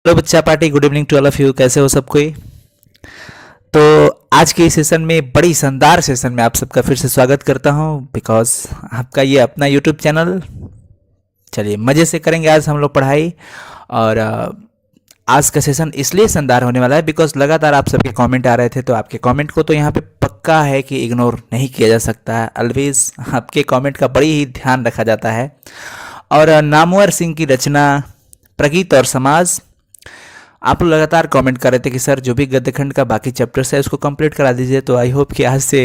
Hello बच्चा party, good evening to all of you. कैसे हो सब कोई? तो आज के इस सेशन में, बड़ी शानदार सेशन में आप सबका फिर से स्वागत करता हूं बिकॉज आपका ये अपना यूट्यूब चैनल। चलिए मज़े से करेंगे आज हम लोग पढ़ाई। और आज का सेशन इसलिए शानदार होने वाला है बिकॉज लगातार आप सबके कमेंट आ रहे थे, तो आपके कमेंट को तो यहाँ पे पक्का है कि इग्नोर नहीं किया जा सकता है। ऑलवेज आपके कमेंट का बड़ी ही ध्यान रखा जाता है। और नामवर सिंह की रचना प्रगीत और समाज, आप लोग लगातार कमेंट कर रहे थे कि सर जो भी गद्यखंड का बाकी चैप्टर्स है उसको कंप्लीट करा दीजिए। तो आई होप कि आज से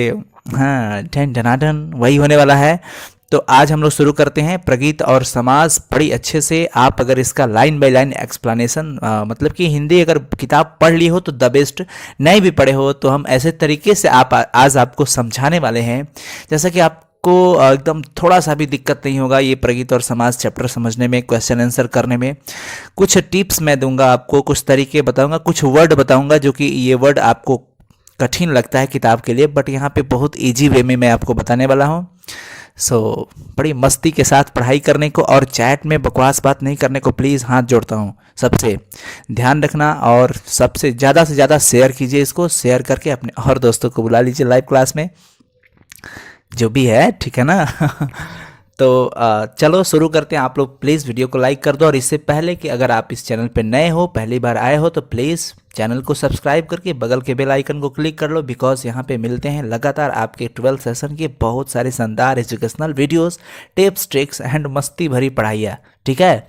हाँ ठन टनाटन वही होने वाला है। तो आज हम लोग शुरू करते हैं प्रगीत और समाज। बड़ी अच्छे से आप अगर इसका लाइन बाय लाइन एक्सप्लेनेशन, मतलब कि हिंदी अगर किताब पढ़ ली हो तो द बेस्ट, नहीं भी पढ़े हो तो हम ऐसे तरीके से आज आपको समझाने वाले हैं जैसा कि आप को एकदम थोड़ा सा भी दिक्कत नहीं होगा ये प्रगीत और समाज चैप्टर समझने में, क्वेश्चन आंसर करने में। कुछ टिप्स मैं दूंगा आपको, कुछ तरीके बताऊंगा, कुछ वर्ड बताऊंगा जो कि ये वर्ड आपको कठिन लगता है किताब के लिए, बट यहाँ पे बहुत इजी वे में मैं आपको बताने वाला हूँ। सो बड़ी मस्ती के साथ पढ़ाई करने को और चैट में बकवास बात नहीं करने को प्लीज़ हाथ जोड़ता हूँ सबसे ध्यान रखना। और सबसे ज़्यादा से ज़्यादा शेयर कीजिए इसको, शेयर करके अपने और दोस्तों को बुला लीजिए लाइव क्लास में, जो भी है, ठीक है ना। तो चलो शुरू करते हैं। आप लोग प्लीज़ वीडियो को लाइक कर दो। और इससे पहले कि अगर आप इस चैनल पे नए हो, पहली बार आए हो, तो प्लीज़ चैनल को सब्सक्राइब करके बगल के बेल आइकन को क्लिक कर लो बिकॉज यहाँ पे मिलते हैं लगातार आपके 12 सेशन के बहुत सारे शानदार educational videos, tips, tricks and मस्ती भरी पढ़ाइयाँ, ठीक है।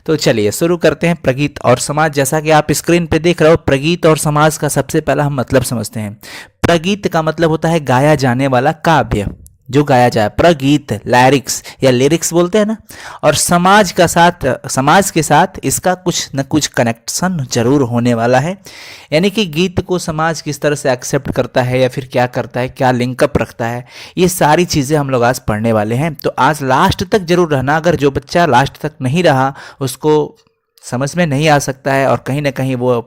तो चलिए शुरू करते हैं। प्रगीत और समाज, जैसा कि आप स्क्रीन पे देख रहे हो, प्रगीत और समाज का सबसे पहला हम मतलब समझते हैं। प्रगीत का मतलब होता है गाया जाने वाला काव्य, जो गाया जाए, प्रगीत लैरिक्स या लिरिक्स बोलते हैं ना। और समाज के साथ इसका कुछ न कुछ कनेक्शन जरूर होने वाला है, यानी कि गीत को समाज किस तरह से एक्सेप्ट करता है या फिर क्या करता है, क्या लिंकअप रखता है, ये सारी चीज़ें हम लोग आज पढ़ने वाले हैं। तो आज लास्ट तक जरूर रहना। अगर जो बच्चा लास्ट तक नहीं रहा उसको समझ में नहीं आ सकता है और कहीं ना कहीं वो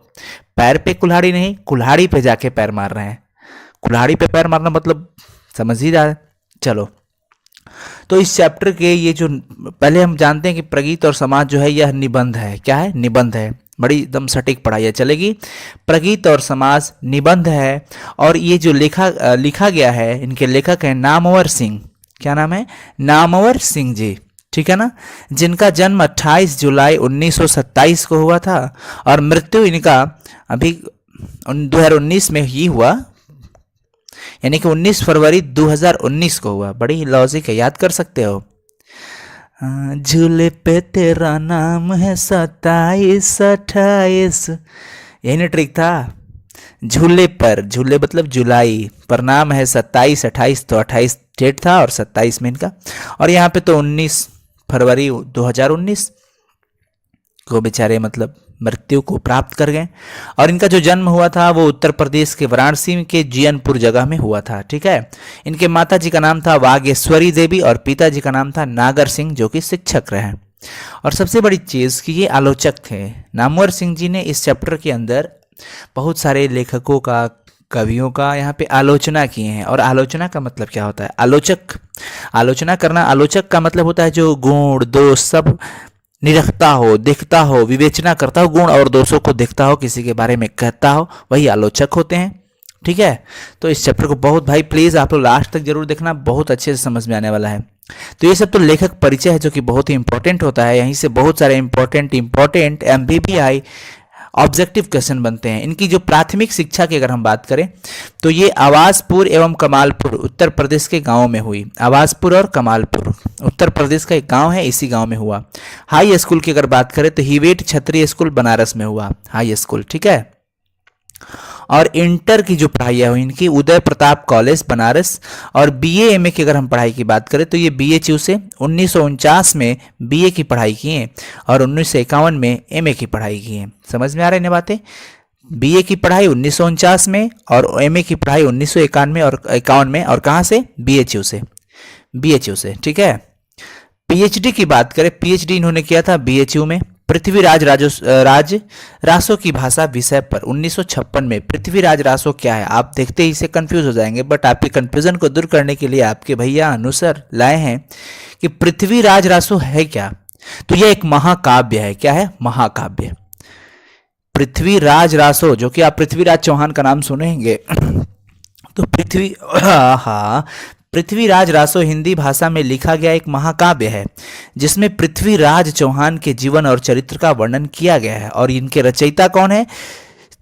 पैर पे कुल्हाड़ी नहीं, कुल्हाड़ी पे जाके पैर मार रहे हैं। कुल्हाड़ी पे पैर मारना मतलब समझ ही रहा है। चलो, तो इस चैप्टर के ये जो पहले हम जानते हैं कि प्रगीत और समाज जो है यह निबंध है। क्या है? निबंध है। बड़ी एकदम सटीक पढ़ाई चलेगी। प्रगीत और समाज निबंध है। और ये जो लिखा गया है, इनके लेखक हैं नामवर सिंह। क्या नाम है? नामवर सिंह जी, ठीक है ना। जिनका जन्म 28 जुलाई 1927 को हुआ था और मृत्यु इनका अभी 2019 में ही हुआ, यानी कि 19 फरवरी 2019 को हुआ। बड़ी लॉजिक है, याद कर सकते हो। झूले पे तेरा नाम है 27 28, यही ना ट्रिक था। झूले पर, झूले मतलब जुलाई पर, नाम है 27 28, तो 28 डेट था और 27 में इनका। और यहाँ पे तो 19 फरवरी 2019 को बेचारे मतलब मृत्यु को प्राप्त कर गए। और इनका जो जन्म हुआ था वो उत्तर प्रदेश के वाराणसी के जियनपुर जगह में हुआ था, ठीक है। इनके माता जी का नाम था वागेश्वरी देवी और पिताजी का नाम था नागर सिंह, जो कि शिक्षक रहे। और सबसे बड़ी चीज़ कि ये आलोचक थे। नामवर सिंह जी ने इस चैप्टर के अंदर बहुत सारे लेखकों का, कवियों का यहाँ पे आलोचना किए हैं। और आलोचना का मतलब क्या होता है? आलोचना करना, आलोचक का मतलब होता है जो गुण दोष सब निरखता हो, देखता हो, विवेचना करता हो, गुण और दोषों को देखता हो, किसी के बारे में कहता हो, वही आलोचक होते हैं, ठीक है। तो इस चैप्टर को बहुत, भाई प्लीज़ आप लोग लास्ट तक जरूर देखना, बहुत अच्छे से समझ में आने वाला है। तो ये सब तो लेखक परिचय है जो कि बहुत ही इंपॉर्टेंट होता है। यहीं से बहुत सारे इंपॉर्टेंट MBBI ऑब्जेक्टिव क्वेश्चन बनते हैं। इनकी जो प्राथमिक शिक्षा की अगर हम बात करें तो ये आवासपुर एवं कमालपुर उत्तर प्रदेश के गांव में हुई। आवासपुर और कमालपुर उत्तर प्रदेश का एक गांव है, इसी गांव में हुआ। हाई स्कूल की अगर बात करें तो हिवेट क्षत्रिय स्कूल बनारस में हुआ, हाई स्कूल, ठीक है। और इंटर की जो पढ़ाई है इनकी उदय प्रताप कॉलेज बनारस। और BA MA की अगर हम पढ़ाई की बात करें तो ये BHU से 1949 में BA की पढ़ाई की है और 1951 में MA की पढ़ाई की है। समझ में आ रही है बातें? BA की पढ़ाई 1949 में और MA की पढ़ाई 1951 और 51 में। और कहाँ से? BHU से, ठीक है। PhD की बात करें, PhD इन्होंने किया था BHU में पृथ्वीराज रासो की भाषा विषय पर 1956 में। पृथ्वीराज रासो क्या है आप देखते ही इसे कंफ्यूज हो जाएंगे, बट आपके कंफ्यूजन को दूर करने के लिए आपके भैया अनुसर लाए हैं कि पृथ्वीराज रासो है क्या। तो यह एक महाकाव्य है। क्या है? महाकाव्य। पृथ्वीराज रासो, जो कि आप पृथ्वीराज चौहान का नाम सुनेंगे। तो हाँ, पृथ्वीराज रासो हिंदी भाषा में लिखा गया एक महाकाव्य है जिसमें पृथ्वीराज चौहान के जीवन और चरित्र का वर्णन किया गया है। और इनके रचयिता कौन है?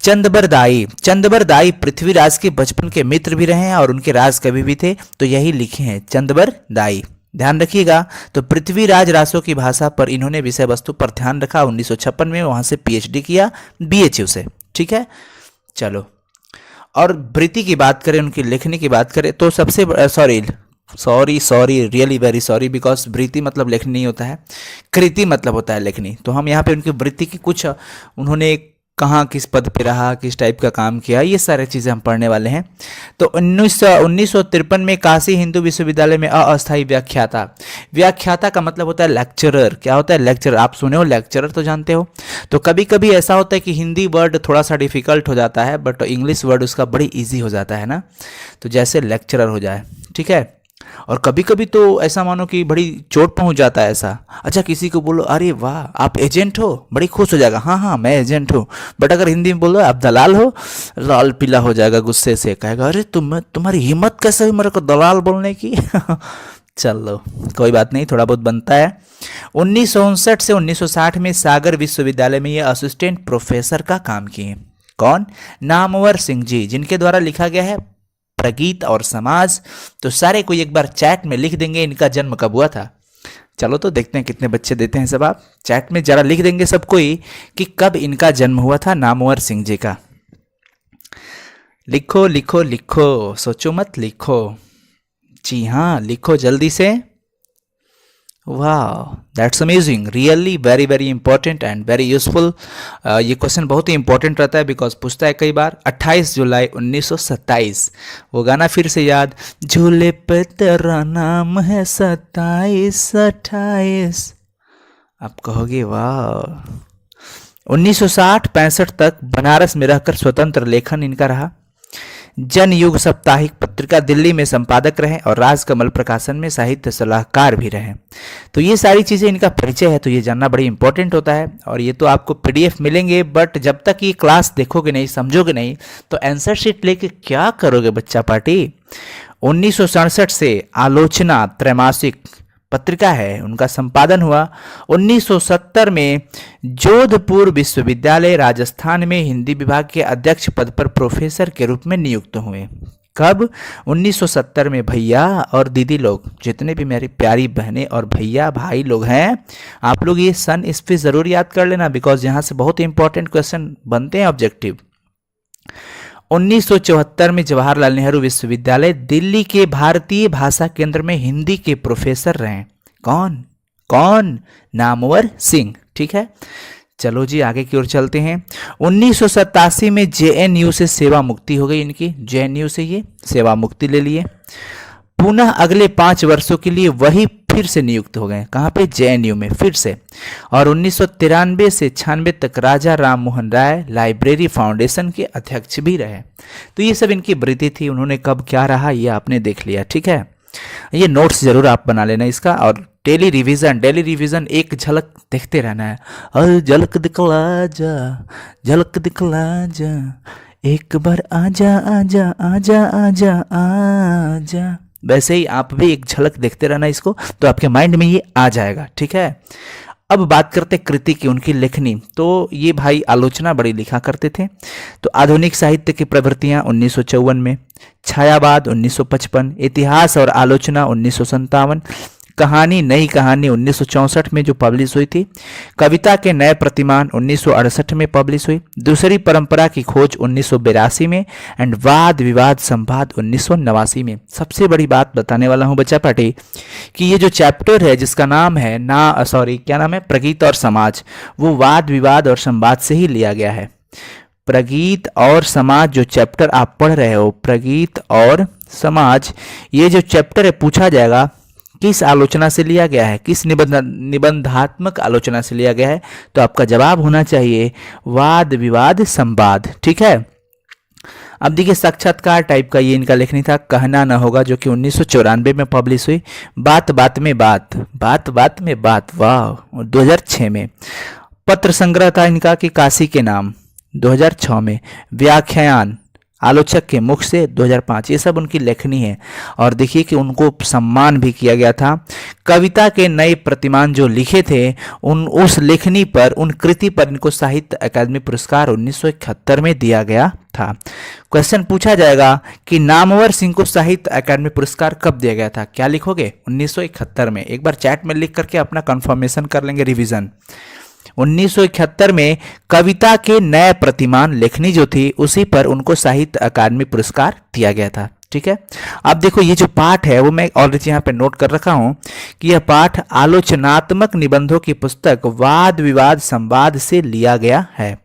चंदबरदाई। चंदबरदाई पृथ्वीराज के बचपन के मित्र भी रहे हैं और उनके राज कवि भी थे, तो यही लिखे हैं चंदबरदाई, ध्यान रखिएगा। तो पृथ्वीराज रासो की भाषा पर इन्होंने विषय वस्तु पर ध्यान रखा। 1956 में वहां से पीएचडी किया बीएचयू से, ठीक है। चलो, और वृत्ति की बात करें, उनकी लेखनी की बात करें, तो सबसे sorry really very sorry, because वृत्ति मतलब लेखनी नहीं होता है, कृति मतलब होता है लेखनी। तो हम यहाँ पे उनकी वृत्ति की कुछ, उन्होंने कहाँ किस पद पे रहा, किस टाइप का काम किया, ये सारी चीज़ें हम पढ़ने वाले हैं। तो 1953 में काशी हिंदू विश्वविद्यालय में अस्थायी व्याख्याता। व्याख्याता का मतलब होता है लेक्चरर। क्या होता है? लेक्चरर। आप सुने हो, लेक्चरर तो जानते हो। तो कभी कभी ऐसा होता है कि हिंदी वर्ड थोड़ा सा डिफिकल्ट हो जाता है, बट इंग्लिश वर्ड उसका बड़ी ईजी हो जाता है ना, तो जैसे लेक्चरर हो जाए, ठीक है। और कभी कभी तो ऐसा मानो कि बड़ी चोट पहुंच जाता है ऐसा। अच्छा, किसी को बोलो अरे वाह आप एजेंट हो, बड़ी खुश हो जाएगा, हाँ हाँ मैं एजेंट हूँ। बट अगर हिंदी में बोलो आप दलाल हो, लाल पीला हो जाएगा गुस्से से, कहेगा अरे तुम्हारी हिम्मत कैसे हुई मेरे को दलाल बोलने की। चलो कोई बात नहीं, थोड़ा बहुत बनता है। 1959 से 1960 में सागर विश्वविद्यालय में ये असिस्टेंट प्रोफेसर का काम किए। कौन? नामवर सिंह जी, जिनके द्वारा लिखा गया है प्रगीत और समाज। तो सारे कोई एक बार चैट में लिख देंगे इनका जन्म कब हुआ था। चलो तो देखते हैं कितने बच्चे देते हैं सब। आप चैट में जरा लिख देंगे सब कोई कि कब इनका जन्म हुआ था नामवर सिंह जी का। लिखो लिखो लिखो, सोचो मत, लिखो। जी हाँ, लिखो जल्दी से। वाह, that's amazing, really very very important and very useful. ये क्वेश्चन बहुत ही इंपॉर्टेंट रहता है बिकॉज पूछता है कई बार। 28 जुलाई 1927, वो गाना फिर से याद, झूले पे तेरा नाम है 27 28। आप कहोगे वाह। 1960-65 तक बनारस में रहकर स्वतंत्र लेखन इनका रहा। जनयुग साप्ताहिक पत्रिका दिल्ली में संपादक रहे और राजकमल प्रकाशन में साहित्य सलाहकार भी रहे। तो ये सारी चीज़ें इनका परिचय है, तो ये जानना बड़ी इंपॉर्टेंट होता है। और ये तो आपको पीडीएफ मिलेंगे, बट जब तक ये क्लास देखोगे नहीं, समझोगे नहीं, तो आंसर शीट लेके क्या करोगे बच्चा पार्टी। 1967 से आलोचना त्रैमासिक पत्रिका है, उनका संपादन हुआ। 1970 में जोधपुर विश्वविद्यालय राजस्थान में हिंदी विभाग के अध्यक्ष पद पर प्रोफेसर के रूप में नियुक्त हुए। कब? 1970 में। भैया और दीदी लोग, जितने भी मेरी प्यारी बहनें और भैया भाई लोग हैं, आप लोग ये सन इस पे ज़रूर याद कर लेना बिकॉज यहाँ से बहुत इंपॉर्टेंट क्वेश्चन बनते हैं ऑब्जेक्टिव। 1974 में जवाहरलाल नेहरू विश्वविद्यालय दिल्ली के भारतीय भाषा केंद्र में हिंदी के प्रोफेसर रहे। कौन? कौन? नामवर सिंह, ठीक है। चलो जी आगे की ओर चलते हैं। 1987 में जेएनयू से सेवा मुक्ति हो गई इनकी, जेएनयू से ये सेवा मुक्ति ले लिए। पुनः अगले 5 वर्षों के लिए वही फिर से नियुक्त हो गए। कहाँ पे? जेएनयू में फिर से। और 1993 से 96 तक राजा राम मोहन राय लाइब्रेरी फाउंडेशन के अध्यक्ष भी रहे। तो ये सब इनकी वृत्ति थी, उन्होंने कब क्या रहा ये आपने देख लिया, ठीक है। ये नोट्स जरूर आप बना लेना इसका। और डेली रिवीजन एक झलक देखते रहना है। और झलक दिखला जा, झलक दिखला जा, एक बार आजा आजा आजा आजा आजा। वैसे ही आप भी एक झलक देखते रहना इसको, तो आपके माइंड में ये आ जाएगा, ठीक है। अब बात करते कृति की, उनकी लेखनी। तो ये भाई आलोचना बड़ी लिखा करते थे। तो आधुनिक साहित्य की प्रवृत्तियां 1954 में, छायावाद 1955, इतिहास और आलोचना 1957, कहानी नई कहानी 1964 में जो पब्लिश हुई थी, कविता के नए प्रतिमान 1968 में पब्लिश हुई, दूसरी परंपरा की खोज 1982 में एंड वाद विवाद संवाद 1989 में। सबसे बड़ी बात बताने वाला हूं बच्चा पार्टी कि ये जो चैप्टर है जिसका नाम है क्या नाम है, प्रगीत और समाज, वो वाद विवाद और संवाद से ही लिया गया है। प्रगीत और समाज जो चैप्टर आप पढ़ रहे हो, प्रगीत और समाज, ये जो चैप्टर है पूछा जाएगा किस आलोचना से लिया गया है, किस निबंधात्मक आलोचना से लिया गया है, तो आपका जवाब होना चाहिए वाद विवाद संवाद, ठीक है। अब देखिए साक्षात्कार टाइप का ये इनका लेखनी था। कहना न होगा जो कि 1994 में पब्लिश हुई। बात बात में बात, बात बात में बात, वाह, 2006 में। पत्र संग्रह था इनका कि काशी के नाम, 2006 में, व्याख्यान आलोचक के मुख से 2005, ये सब उनकी लेखनी है। और देखिए कि उनको सम्मान भी किया गया था। कविता के नए प्रतिमान जो लिखे थे उस लेखनी पर, उन कृति पर इनको साहित्य अकादमी पुरस्कार 1971 में दिया गया था। क्वेश्चन पूछा जाएगा कि नामवर सिंह को साहित्य अकादमी पुरस्कार कब दिया गया था, क्या लिखोगे? 1971 में। एक बार चैट में लिख करके अपना कंफर्मेशन कर लेंगे, रिवीजन। 1971 में कविता के नए प्रतिमान लेखनी जो थी उसी पर उनको साहित्य अकादमी पुरस्कार दिया गया था। ठीक है, अब देखो ये जो पाठ है वो मैं ऑलरेडी यहाँ पे नोट कर रखा हूँ कि यह पाठ आलोचनात्मक निबंधों की पुस्तक वाद विवाद संवाद से लिया गया है।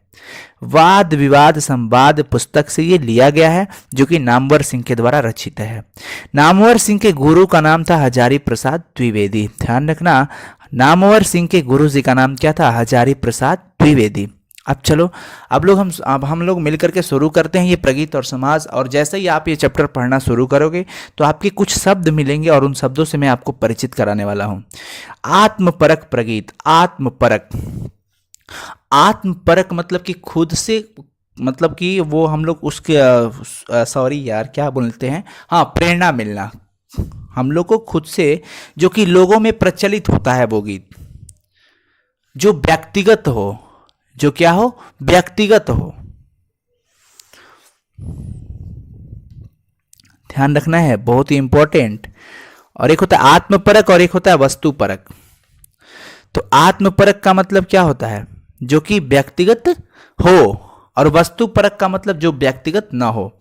वाद विवाद संवाद पुस्तक से ये लिया गया है, जो कि नामवर सिंह के द्वारा रचित है। नामवर सिंह के गुरु का नाम था हजारी प्रसाद द्विवेदी। ध्यान रखना, नामवर सिंह के गुरु जी का नाम क्या था? हजारी प्रसाद द्विवेदी। अब चलो, अब हम लोग मिलकर के शुरू करते हैं ये प्रगीत और समाज। और जैसे ही आप ये चैप्टर पढ़ना शुरू करोगे तो आपके कुछ शब्द मिलेंगे और उन शब्दों से मैं आपको परिचित कराने वाला हूँ। आत्मपरक प्रगीत, आत्मपरक। आत्मपरक मतलब कि खुद से, मतलब कि वो हम लोग उसके सॉरी यार क्या बोलते हैं, हाँ, प्रेरणा मिलना हम लोग को खुद से, जो कि लोगों में प्रचलित होता है वो गीत, जो व्यक्तिगत हो, जो क्या हो? व्यक्तिगत हो। ध्यान रखना है, बहुत ही इंपॉर्टेंट। और एक होता है आत्मपरक और एक होता है वस्तुपरक। तो आत्मपरक का मतलब क्या होता है? जो कि व्यक्तिगत हो, और वस्तुपरक का मतलब जो व्यक्तिगत ना हो।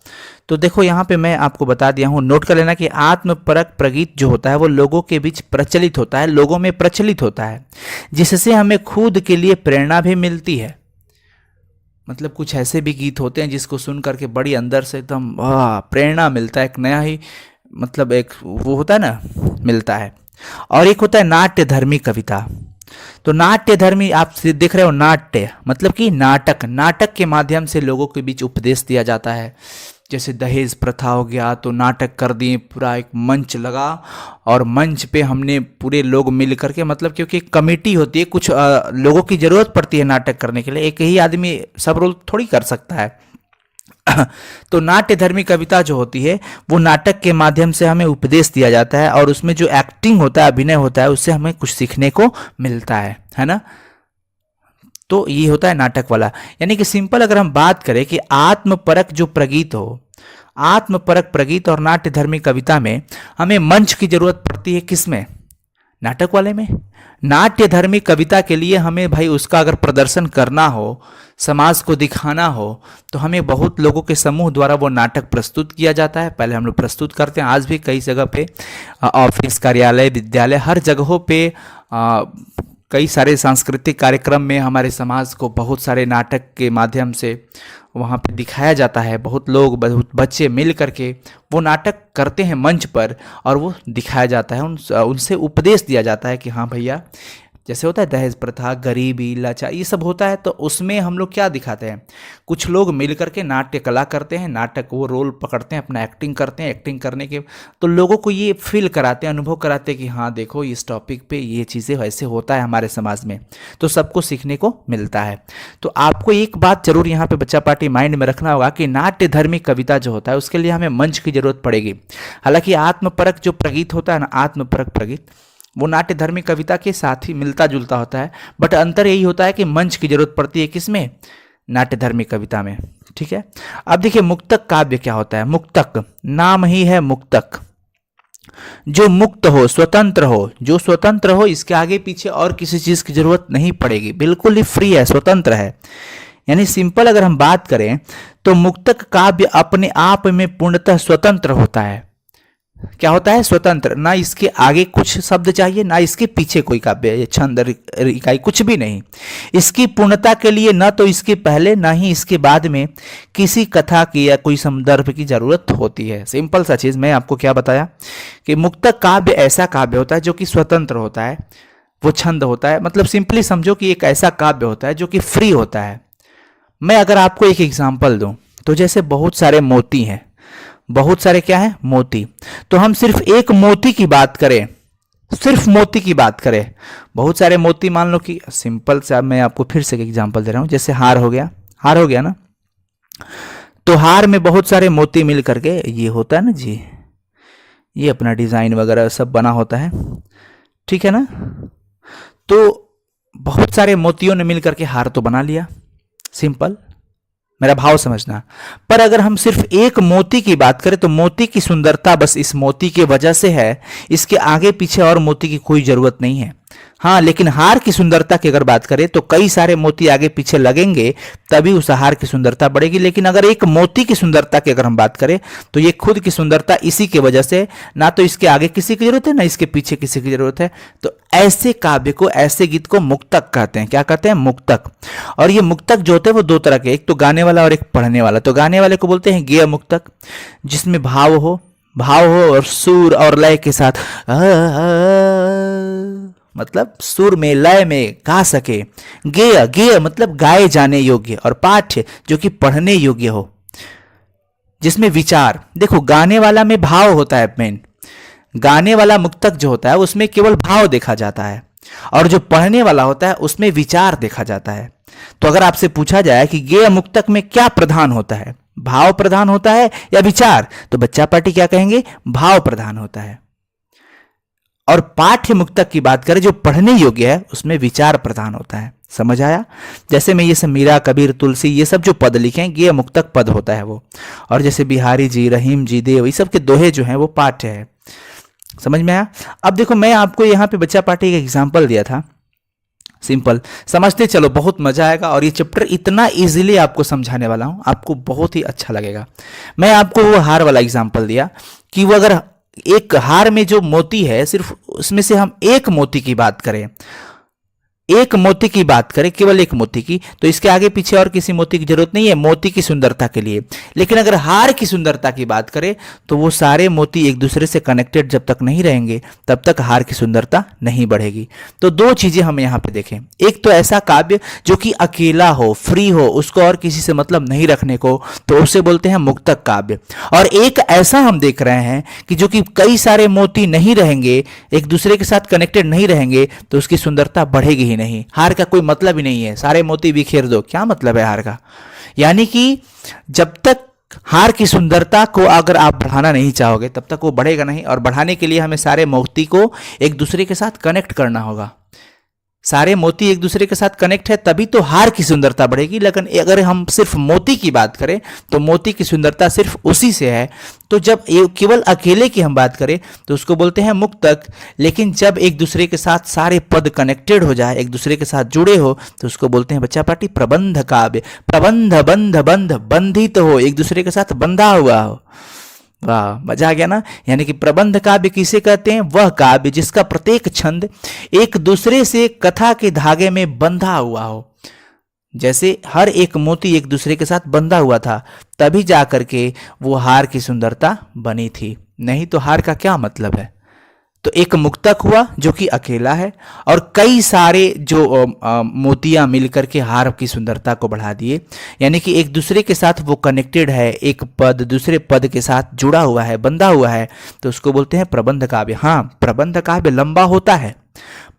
तो देखो यहाँ पे मैं आपको बता दिया हूँ, नोट कर लेना कि आत्मपरक प्रगीत जो होता है वो लोगों के बीच प्रचलित होता है, लोगों में प्रचलित होता है, जिससे हमें खुद के लिए प्रेरणा भी मिलती है। मतलब कुछ ऐसे भी गीत होते हैं जिसको सुन करके बड़ी अंदर से एकदम प्रेरणा मिलता है, एक नया ही मतलब एक वो होता है ना, मिलता है। और एक होता है नाट्य धर्मी कविता। तो नाट्य धर्मी आप देख रहे हो, नाट्य मतलब कि नाटक, नाटक के माध्यम से लोगों के बीच उपदेश दिया जाता है। जैसे दहेज प्रथा हो गया तो नाटक कर दिए, पूरा एक मंच लगा और मंच पे हमने पूरे लोग मिल करके, मतलब क्योंकि एक कमेटी होती है, कुछ लोगों की जरूरत पड़ती है नाटक करने के लिए, एक ही आदमी सब रोल थोड़ी कर सकता है। तो नाट्य धर्मी कविता जो होती है वो नाटक के माध्यम से हमें उपदेश दिया जाता है, और उसमें जो एक्टिंग होता है, अभिनय होता है, उससे हमें कुछ सीखने को मिलता है ना। तो ये होता है नाटक वाला। यानी कि सिंपल अगर हम बात करें कि आत्मपरक जो प्रगीत हो, आत्मपरक प्रगीत और नाट्य धर्मी कविता में हमें मंच की जरूरत पड़ती है, किसमें? नाटक वाले में। नाट्य धर्मी कविता के लिए हमें भाई उसका अगर प्रदर्शन करना हो, समाज को दिखाना हो, तो हमें बहुत लोगों के समूह द्वारा वो नाटक प्रस्तुत किया जाता है। पहले हम लोग प्रस्तुत करते हैं, आज भी कई जगह पे ऑफिस, कार्यालय, विद्यालय, हर जगहों पे कई सारे सांस्कृतिक कार्यक्रम में हमारे समाज को बहुत सारे नाटक के माध्यम से वहाँ पे दिखाया जाता है। बहुत लोग, बहुत बच्चे मिल करके वो नाटक करते हैं मंच पर, और वो दिखाया जाता है, उनसे उपदेश दिया जाता है कि हाँ भैया, जैसे होता है दहेज प्रथा, गरीबी, लाचार, ये सब होता है। तो उसमें हम लोग क्या दिखाते हैं? कुछ लोग मिल करके नाट्य कला करते हैं, नाटक वो रोल पकड़ते हैं, अपना एक्टिंग करते हैं। एक्टिंग करने के तो लोगों को ये फील कराते हैं, अनुभव कराते हैं कि हाँ देखो इस टॉपिक पे ये चीज़ें वैसे होता है हमारे समाज में, तो सबको सीखने को मिलता है। तो आपको एक बात जरूर यहाँ पे बच्चा पार्टी माइंड में रखना होगा कि नाट्य धर्मी कविता जो होता है उसके लिए हमें मंच की जरूरत पड़ेगी। हालांकि आत्मपरक जो प्रगीत होता है ना, आत्मपरक प्रगीत, वो नाट्य धर्मी कविता के साथ ही मिलता जुलता होता है, बट अंतर यही होता है कि मंच की जरूरत पड़ती है किसमें? नाट्य धर्मी कविता में। ठीक है, अब देखिए मुक्तक काव्य क्या होता है। मुक्तक नाम ही है मुक्तक, जो मुक्त हो, स्वतंत्र हो, जो स्वतंत्र हो, इसके आगे पीछे और किसी चीज की जरूरत नहीं पड़ेगी, बिल्कुल ही फ्री है, स्वतंत्र है। यानी सिंपल अगर हम बात करें तो मुक्तक काव्य अपने आप में पूर्णतः स्वतंत्र होता है। क्या होता है? स्वतंत्र। ना इसके आगे कुछ शब्द चाहिए, ना इसके पीछे कोई काव्य, छंद, इकाई, कुछ भी नहीं। इसकी पूर्णता के लिए ना तो इसके पहले ना ही इसके बाद में किसी कथा की या कोई संदर्भ की जरूरत होती है। सिंपल सा चीज मैं आपको क्या बताया कि मुक्तक काव्य ऐसा काव्य होता है जो कि स्वतंत्र होता है, वो छंद होता है। मतलब सिंपली समझो कि एक ऐसा काव्य होता है जो कि फ्री होता है। मैं अगर आपको एक एग्जाम्पल दूं तो जैसे बहुत सारे मोती हैं, बहुत सारे क्या है? मोती। तो हम सिर्फ एक मोती की बात करें, सिर्फ मोती की बात करें, बहुत सारे मोती मान लो कि सिंपल सा मैं आपको फिर से एक एग्जांपल दे रहा हूं, जैसे हार हो गया, हार हो गया ना। तो हार में बहुत सारे मोती मिल करके ये होता है ना जी, ये अपना डिजाइन वगैरह सब बना होता है, ठीक है ना। तो बहुत सारे मोतियों ने मिल करके हार तो बना लिया, सिंपल, मेरा भाव समझना। पर अगर हम सिर्फ एक मोती की बात करें तो मोती की सुंदरता बस इस मोती की वजह से है, इसके आगे पीछे और मोती की कोई जरूरत नहीं है। हाँ, लेकिन हार की सुंदरता की अगर बात करें तो कई सारे मोती आगे पीछे लगेंगे तभी उस हार की सुंदरता बढ़ेगी। लेकिन अगर एक मोती की सुंदरता की अगर हम बात करें तो ये खुद की सुंदरता इसी की वजह से, ना तो इसके आगे किसी की जरूरत है ना इसके पीछे किसी की जरूरत है। तो ऐसे काव्य को, ऐसे गीत को मुक्तक कहते हैं। क्या कहते हैं? मुक्तक। और ये मुक्तक जो होते हैं वो दो तरह के, एक तो गाने वाला और एक पढ़ने वाला। तो गाने वाले को बोलते हैं गेय मुक्तक, जिसमें भाव हो और सुर और लय के साथ मतलब सुर में लय में गा सके। गेय मतलब गाए जाने योग्य, और पाठ्य जो कि पढ़ने योग्य हो, जिसमें विचार। देखो, गाने वाला में भाव होता है मेन, गाने वाला मुक्तक जो होता है उसमें केवल भाव देखा जाता है, और जो पढ़ने वाला होता है उसमें विचार देखा जाता है। तो अगर आपसे पूछा जाए कि गेय मुक्तक में क्या प्रधान होता है, भाव प्रधान होता है या विचार, तो बच्चा पार्टी क्या कहेंगे? भाव प्रधान होता है। और पाठ्य मुक्तक की बात करें जो पढ़ने योग्य है उसमें विचार प्रधान होता है। समझ आया? जैसे मैं ये सब मीरा, कबीर, तुलसी ये सब जो पद लिखे हैं ये मुक्तक पद होता है वो, और जैसे बिहारी जी, रहीम जी, देव, ये सब के दोहे जो हैं वो पाठ्य है। समझ में आया? अब देखो, मैं आपको यहाँ पे बच्चा पार्टी का एग्जाम्पल दिया था, सिंपल समझते चलो, बहुत मजा आएगा। और ये चैप्टर इतना इजीली आपको समझाने वाला हूं, आपको बहुत ही अच्छा लगेगा। मैं आपको वो हार वाला एग्जाम्पल दिया कि वो अगर एक हार में जो मोती है, सिर्फ उसमें से हम एक मोती की बात करें, केवल एक मोती की, तो इसके आगे पीछे और किसी मोती की जरूरत नहीं है मोती की सुंदरता के लिए। लेकिन अगर हार की सुंदरता की बात करें तो वो सारे मोती एक दूसरे से कनेक्टेड जब तक नहीं रहेंगे तब तक हार की सुंदरता नहीं बढ़ेगी। तो दो चीजें हम यहां पे देखें, एक तो ऐसा काव्य जो कि अकेला हो, फ्री हो, उसको और किसी से मतलब नहीं रखने को, तो उसे बोलते हैं मुक्तक काव्य। और एक ऐसा हम देख रहे हैं कि जो कि कई सारे मोती नहीं रहेंगे, एक दूसरे के साथ कनेक्टेड नहीं रहेंगे, तो उसकी सुंदरता बढ़ेगी ही नहीं। हार का कोई मतलब ही नहीं है, सारे मोती बिखेर दो, क्या मतलब है हार का? यानी कि जब तक हार की सुंदरता को अगर आप बढ़ाना नहीं चाहोगे तब तक वो बढ़ेगा नहीं, और बढ़ाने के लिए हमें सारे मोती को एक दूसरे के साथ कनेक्ट करना होगा। सारे मोती एक दूसरे के साथ कनेक्ट है तभी तो हार की सुंदरता बढ़ेगी। लेकिन अगर हम सिर्फ मोती की बात करें तो मोती की सुंदरता सिर्फ उसी से है। तो जब केवल अकेले की हम बात करें तो उसको बोलते हैं मुक्तक। लेकिन जब एक दूसरे के साथ सारे पद कनेक्टेड हो जाए, एक दूसरे के साथ जुड़े हो, तो उसको बोलते हैं बच्चा पार्टी प्रबंध काव्य। प्रबंध, बंध, बंध, बंधित हो, एक दूसरे के साथ बंधा हुआ हो। वाह, मजा आ गया ना। यानी कि प्रबंध काव्य किसे कहते हैं? वह काव्य जिसका प्रत्येक छंद एक दूसरे से कथा के धागे में बंधा हुआ हो। जैसे हर एक मोती एक दूसरे के साथ बंधा हुआ था, तभी जाकर के वो हार की सुंदरता बनी थी, नहीं तो हार का क्या मतलब है। तो एक मुक्तक हुआ जो कि अकेला है, और कई सारे जो मोतियां मिलकर के हार की सुंदरता को बढ़ा दिए। यानी कि एक दूसरे के साथ वो कनेक्टेड है, एक पद दूसरे पद के साथ जुड़ा हुआ है, बंधा हुआ है, तो उसको बोलते हैं प्रबंध काव्य। हाँ, प्रबंध काव्य लंबा होता है,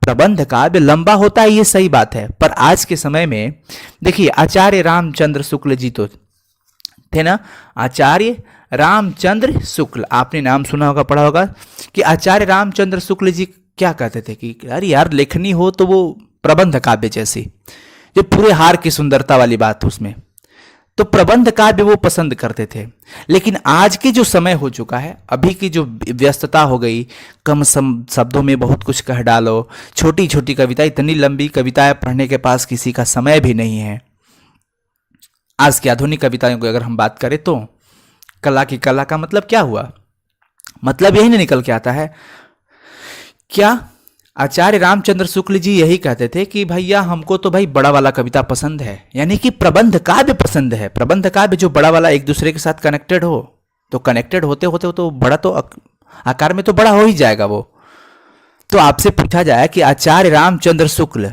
प्रबंध काव्य लंबा होता है, ये सही बात है। पर आज के समय में देखिए, आचार्य रामचंद्र शुक्ल जी तो थे ना, आचार्य रामचंद्र शुक्ल, आपने नाम सुना होगा, पढ़ा होगा कि आचार्य रामचंद्र शुक्ल जी क्या कहते थे कि अरे यार, लेखनी हो तो वो प्रबंध काव्य जैसी, जो पूरे हार की सुंदरता वाली बात उसमें, तो प्रबंध काव्य वो पसंद करते थे। लेकिन आज के जो समय हो चुका है, अभी की जो व्यस्तता हो गई, कम शब्दों में बहुत कुछ कह डालो, छोटी छोटी कविता, इतनी लंबी कविताएं पढ़ने के पास किसी का समय भी नहीं है। आज की आधुनिक कविताओं की अगर हम बात करें तो कला की कला का मतलब क्या हुआ? मतलब यही नहीं निकल के आता है क्या? आचार्य रामचंद्र शुक्ल जी यही कहते थे कि भैया हमको तो भाई बड़ा वाला कविता पसंद है, यानी कि प्रबंध काव्य पसंद है। प्रबंध काव्य जो बड़ा वाला एक दूसरे के साथ कनेक्टेड हो, तो कनेक्टेड होते होते तो बड़ा तो आकार में तो बड़ा हो ही जाएगा वो। तो आपसे पूछा जाए कि आचार्य रामचंद्र शुक्ल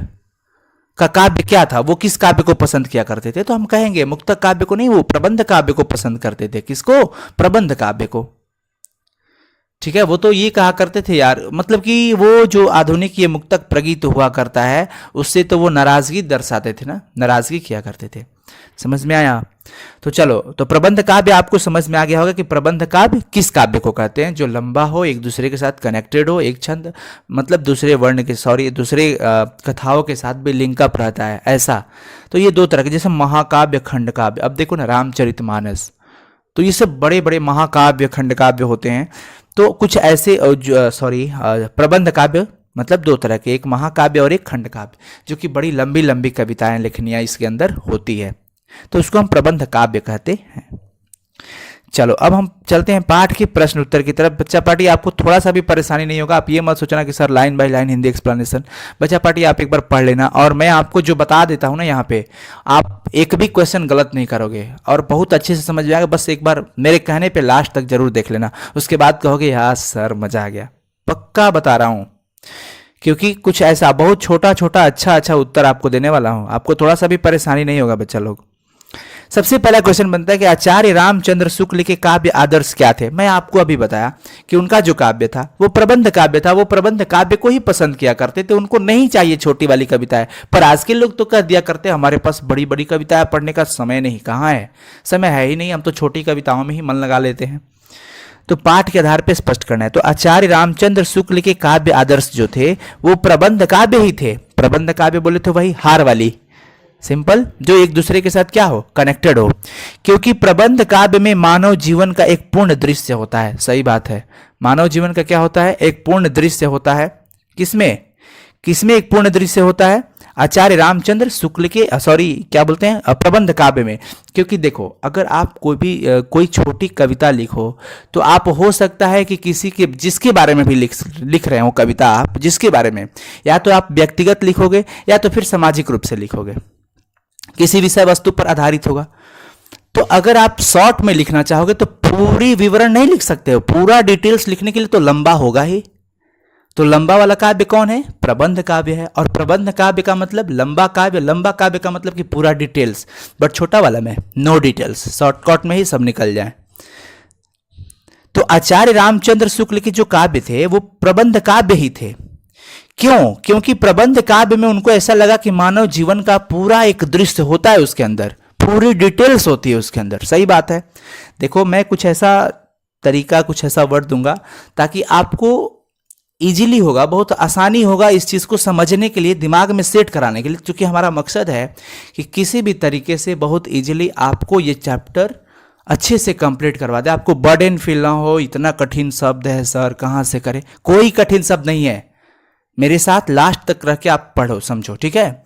का काव्य क्या था, वो किस काव्य को पसंद किया करते थे, तो हम कहेंगे मुक्तक काव्य को नहीं, वो प्रबंध काव्य को पसंद करते थे। किसको? प्रबंध काव्य को। ठीक है, वो तो ये कहा करते थे यार, मतलब कि वो जो आधुनिक ये मुक्तक प्रगीत हुआ करता है उससे तो वो नाराजगी दर्शाते थे ना, नाराजगी किया करते थे। समझ में आया? तो चलो, तो प्रबंध काव्य आपको समझ में आ गया होगा कि प्रबंध काव्य किस काव्य को कहते हैं, जो लंबा हो, एक दूसरे के साथ कनेक्टेड हो, एक छंद मतलब दूसरे वर्ण के दूसरे कथाओं के साथ भी लिंकअप रहता है, ऐसा। तो ये दो तरह के, जैसे महाकाव्य, खंड काव्य। अब देखो ना, रामचरितमानस, तो ये सब बड़े बड़े महाकाव्य, खंड काव्य होते हैं। तो कुछ ऐसे प्रबंध काव्य मतलब दो तरह के, एक महाकाव्य और एक खंड काव्य, जो कि बड़ी लंबी लंबी कविताएं लिखनियां इसके अंदर होती है, तो उसको हम प्रबंध काव्य कहते हैं। चलो अब हम चलते हैं पाठ के प्रश्न उत्तर की तरफ। बच्चा पार्टी आपको थोड़ा सा भी परेशानी नहीं होगा, आप ये मत सोचना कि sir line by line Hindi explanation. बच्चा पार्टी आप एक बार पढ़ लेना, और मैं आपको जो बता देता हूँ ना यहाँ पे, आप एक भी क्वेश्चन गलत नहीं करोगे और बहुत अच्छे से समझ में आएगा। बस एक बार मेरे कहने पे लास्ट तक जरूर देख लेना, उसके बाद कहोगे यार सर मजा आ गया। पक्का बता रहा हूँ, क्योंकि कुछ ऐसा बहुत छोटा छोटा अच्छा अच्छा उत्तर आपको देने वाला हूँ, आपको थोड़ा सा भी परेशानी नहीं होगा बच्चा लोग। सबसे पहला क्वेश्चन बनता है कि आचार्य रामचंद्र शुक्ल के काव्य आदर्श क्या थे। मैं आपको अभी बताया कि उनका जो काव्य था वो प्रबंध काव्य था, वो प्रबंध काव्य को ही पसंद किया करते थे, उनको नहीं चाहिए छोटी वाली कविताएं। पर आज के लोग तो कह दिया करते हमारे पास बड़ी बड़ी कविताएं पढ़ने का समय नहीं। कहाँ है समय, है ही नहीं, हम तो छोटी कविताओं में ही मन लगा लेते हैं। तो पाठ के आधार पर स्पष्ट करना है। तो आचार्य रामचंद्र शुक्ल के काव्य आदर्श जो थे वो प्रबंध काव्य ही थे। प्रबंध काव्य बोले तो वही हार वाली, सिंपल, जो एक दूसरे के साथ क्या हो, कनेक्टेड हो। क्योंकि प्रबंध काव्य में मानव जीवन का एक पूर्ण दृश्य होता है। सही बात है, मानव जीवन का क्या होता है, एक पूर्ण दृश्य होता है। किसमें किसमें एक पूर्ण दृश्य होता है, आचार्य रामचंद्र शुक्ल के क्या बोलते हैं, प्रबंध काव्य में। क्योंकि देखो, अगर आप कोई छोटी कविता लिखो तो आप हो सकता है कि किसी के जिसके बारे में भी लिख रहे हो कविता, आप जिसके बारे में, या तो आप व्यक्तिगत लिखोगे या तो फिर सामाजिक रूप से लिखोगे, किसी विषय वस्तु पर आधारित होगा। तो अगर आप शॉर्ट में लिखना चाहोगे तो पूरी विवरण नहीं लिख सकते हो, पूरा डिटेल्स लिखने के लिए तो लंबा होगा ही। तो लंबा वाला काव्य कौन है, प्रबंध काव्य है। और प्रबंध काव्य का मतलब लंबा काव्य, लंबा काव्य का मतलब कि पूरा डिटेल्स, बट छोटा वाला में नो डिटेल्स, शॉर्टकट में ही सब निकल जाए। तो आचार्य रामचंद्र शुक्ल के जो काव्य थे वो प्रबंध काव्य ही थे। क्यों? क्योंकि प्रबंध काव्य में उनको ऐसा लगा कि मानव जीवन का पूरा एक दृश्य होता है, उसके अंदर पूरी डिटेल्स होती है उसके अंदर। सही बात है। देखो, मैं कुछ ऐसा तरीका, कुछ ऐसा वर्ड दूंगा ताकि आपको इजीली होगा, बहुत आसानी होगा इस चीज़ को समझने के लिए, दिमाग में सेट कराने के लिए। क्योंकि हमारा मकसद है कि किसी भी तरीके से बहुत इजीली आपको ये चैप्टर अच्छे से कंप्लीट करवा दे, आपको बर्डन फील ना हो, इतना कठिन शब्द है सर कहाँ से करें। कोई कठिन शब्द नहीं है, मेरे साथ लास्ट तक रह के आप पढ़ो, समझो, ठीक है।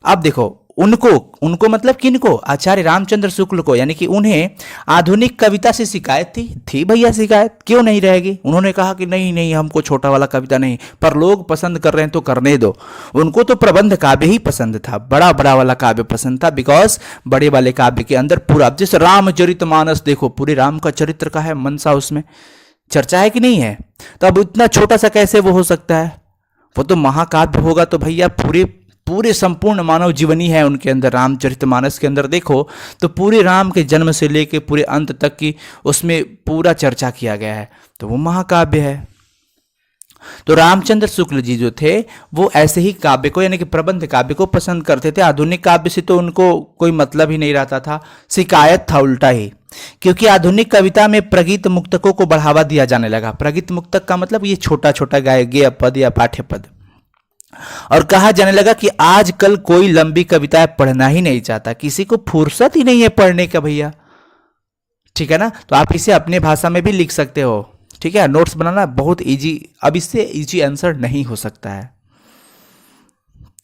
अब देखो, उनको मतलब किनको, आचार्य रामचंद्र शुक्ल को, यानी कि उन्हें आधुनिक कविता से शिकायत थी भैया, शिकायत क्यों नहीं रहेगी। उन्होंने कहा कि नहीं नहीं, हमको छोटा वाला कविता नहीं, पर लोग पसंद कर रहे हैं तो करने दो। उनको तो प्रबंध काव्य ही पसंद था, बड़ा बड़ा वाला काव्य पसंद था, बिकॉज बड़े वाले काव्य के अंदर पूरा, जैसे रामचरितमानस देखो, पूरे राम का चरित्र का है मनसा, उसमें चर्चा है कि नहीं है। तो अब इतना छोटा सा कैसे वो हो सकता है, वो तो महाकाव्य होगा। तो भैया पूरे संपूर्ण मानव जीवनी है उनके अंदर। रामचरितमानस के अंदर देखो तो पूरे राम के जन्म से लेके पूरे अंत तक की उसमें पूरा चर्चा किया गया है, तो वो महाकाव्य है। तो रामचंद्र शुक्ल जी जो थे वो ऐसे ही काव्य को, यानी कि प्रबंध काव्य को पसंद करते थे। आधुनिक काव्य से तो उनको कोई मतलब ही नहीं रहता था, शिकायत था उल्टा ही। क्योंकि आधुनिक कविता में प्रगीत मुक्तकों को बढ़ावा दिया जाने लगा। प्रगीत मुक्तक का मतलब ये छोटा छोटा गेय पद या पाठ्य पद, और कहा जाने लगा कि आजकल कोई लंबी कविताएं पढ़ना ही नहीं चाहता, किसी को फुर्सत ही नहीं है पढ़ने का भैया, ठीक है ना। तो आप इसे अपने भाषा में भी लिख सकते हो, ठीक है। नोट्स बनाना बहुत इजी, अब इससे इजी आंसर नहीं हो सकता है।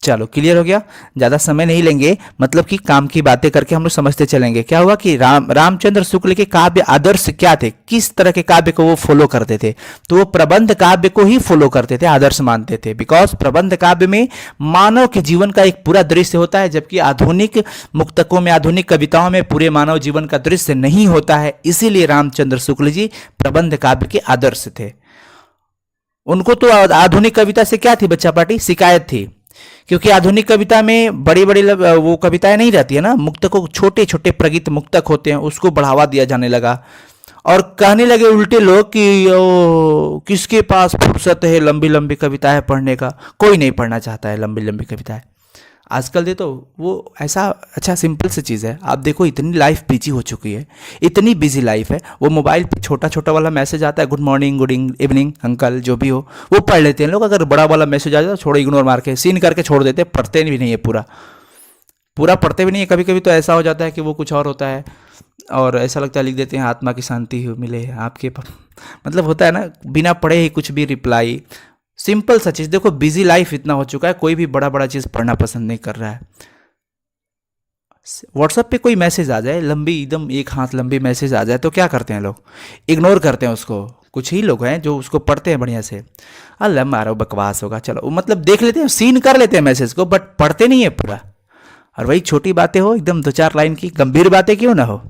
चलो क्लियर हो गया, ज़्यादा समय नहीं लेंगे, मतलब कि काम की बातें करके हम लोग समझते चलेंगे। क्या हुआ कि रामचंद्र शुक्ल के काव्य आदर्श क्या थे, किस तरह के काव्य को वो फॉलो करते थे, तो वो प्रबंध काव्य को ही फॉलो करते थे, आदर्श मानते थे। बिकॉज प्रबंध काव्य में मानव के जीवन का एक पूरा दृश्य होता है, जबकि आधुनिक मुक्तकों में, आधुनिक कविताओं में पूरे मानव जीवन का दृश्य नहीं होता है। इसीलिए रामचंद्र शुक्ल जी प्रबंध काव्य के आदर्श थे। उनको तो आधुनिक कविता से क्या थी बच्चा पार्टी, शिकायत थी। क्योंकि आधुनिक कविता में बड़ी बड़ी वो कविताएं नहीं रहती है ना, मुक्तकों, छोटे छोटे प्रगीत मुक्तक होते हैं, उसको बढ़ावा दिया जाने लगा। और कहने लगे उल्टे लोग कि किसके पास फुर्सत है लंबी लंबी कविताएं पढ़ने का, कोई नहीं पढ़ना चाहता है लंबी लंबी कविताएं। आजकल दे तो वो ऐसा अच्छा सिंपल सी चीज़ है। आप देखो इतनी लाइफ बिजी हो चुकी है, इतनी बिजी लाइफ है, वो मोबाइल पे छोटा छोटा वाला मैसेज आता है, good morning good evening uncle जो भी हो, वो पढ़ लेते हैं लोग। अगर बड़ा वाला मैसेज आ जाए तो छोड़ो, इग्नोर मार के सीन करके छोड़ देते हैं, पढ़ते भी नहीं है पूरा पूरा पढ़ते भी नहीं है। कभी कभी तो ऐसा हो जाता है कि वो कुछ और होता है और ऐसा लगता है लिख देते हैं आत्मा की शांति हो मिले आपके मतलब होता है ना, बिना पढ़े ही कुछ भी रिप्लाई। सिंपल सा चीज़ देखो, बिजी लाइफ इतना हो चुका है, कोई भी बड़ा बड़ा चीज़ पढ़ना पसंद नहीं कर रहा है। व्हाट्सएप पे कोई मैसेज आ जाए, लंबी एकदम एक हाथ लंबी मैसेज आ जाए तो क्या करते हैं लोग, इग्नोर करते हैं उसको। कुछ ही लोग हैं जो उसको पढ़ते हैं बढ़िया से, अल्लाह मारो बकवास होगा चलो, मतलब देख लेते हैं, सीन कर लेते हैं मैसेज को, बट पढ़ते नहीं है पूरा। और वही छोटी बातें हो एकदम 2-4 लाइन की, गंभीर बातें क्यों ना हो,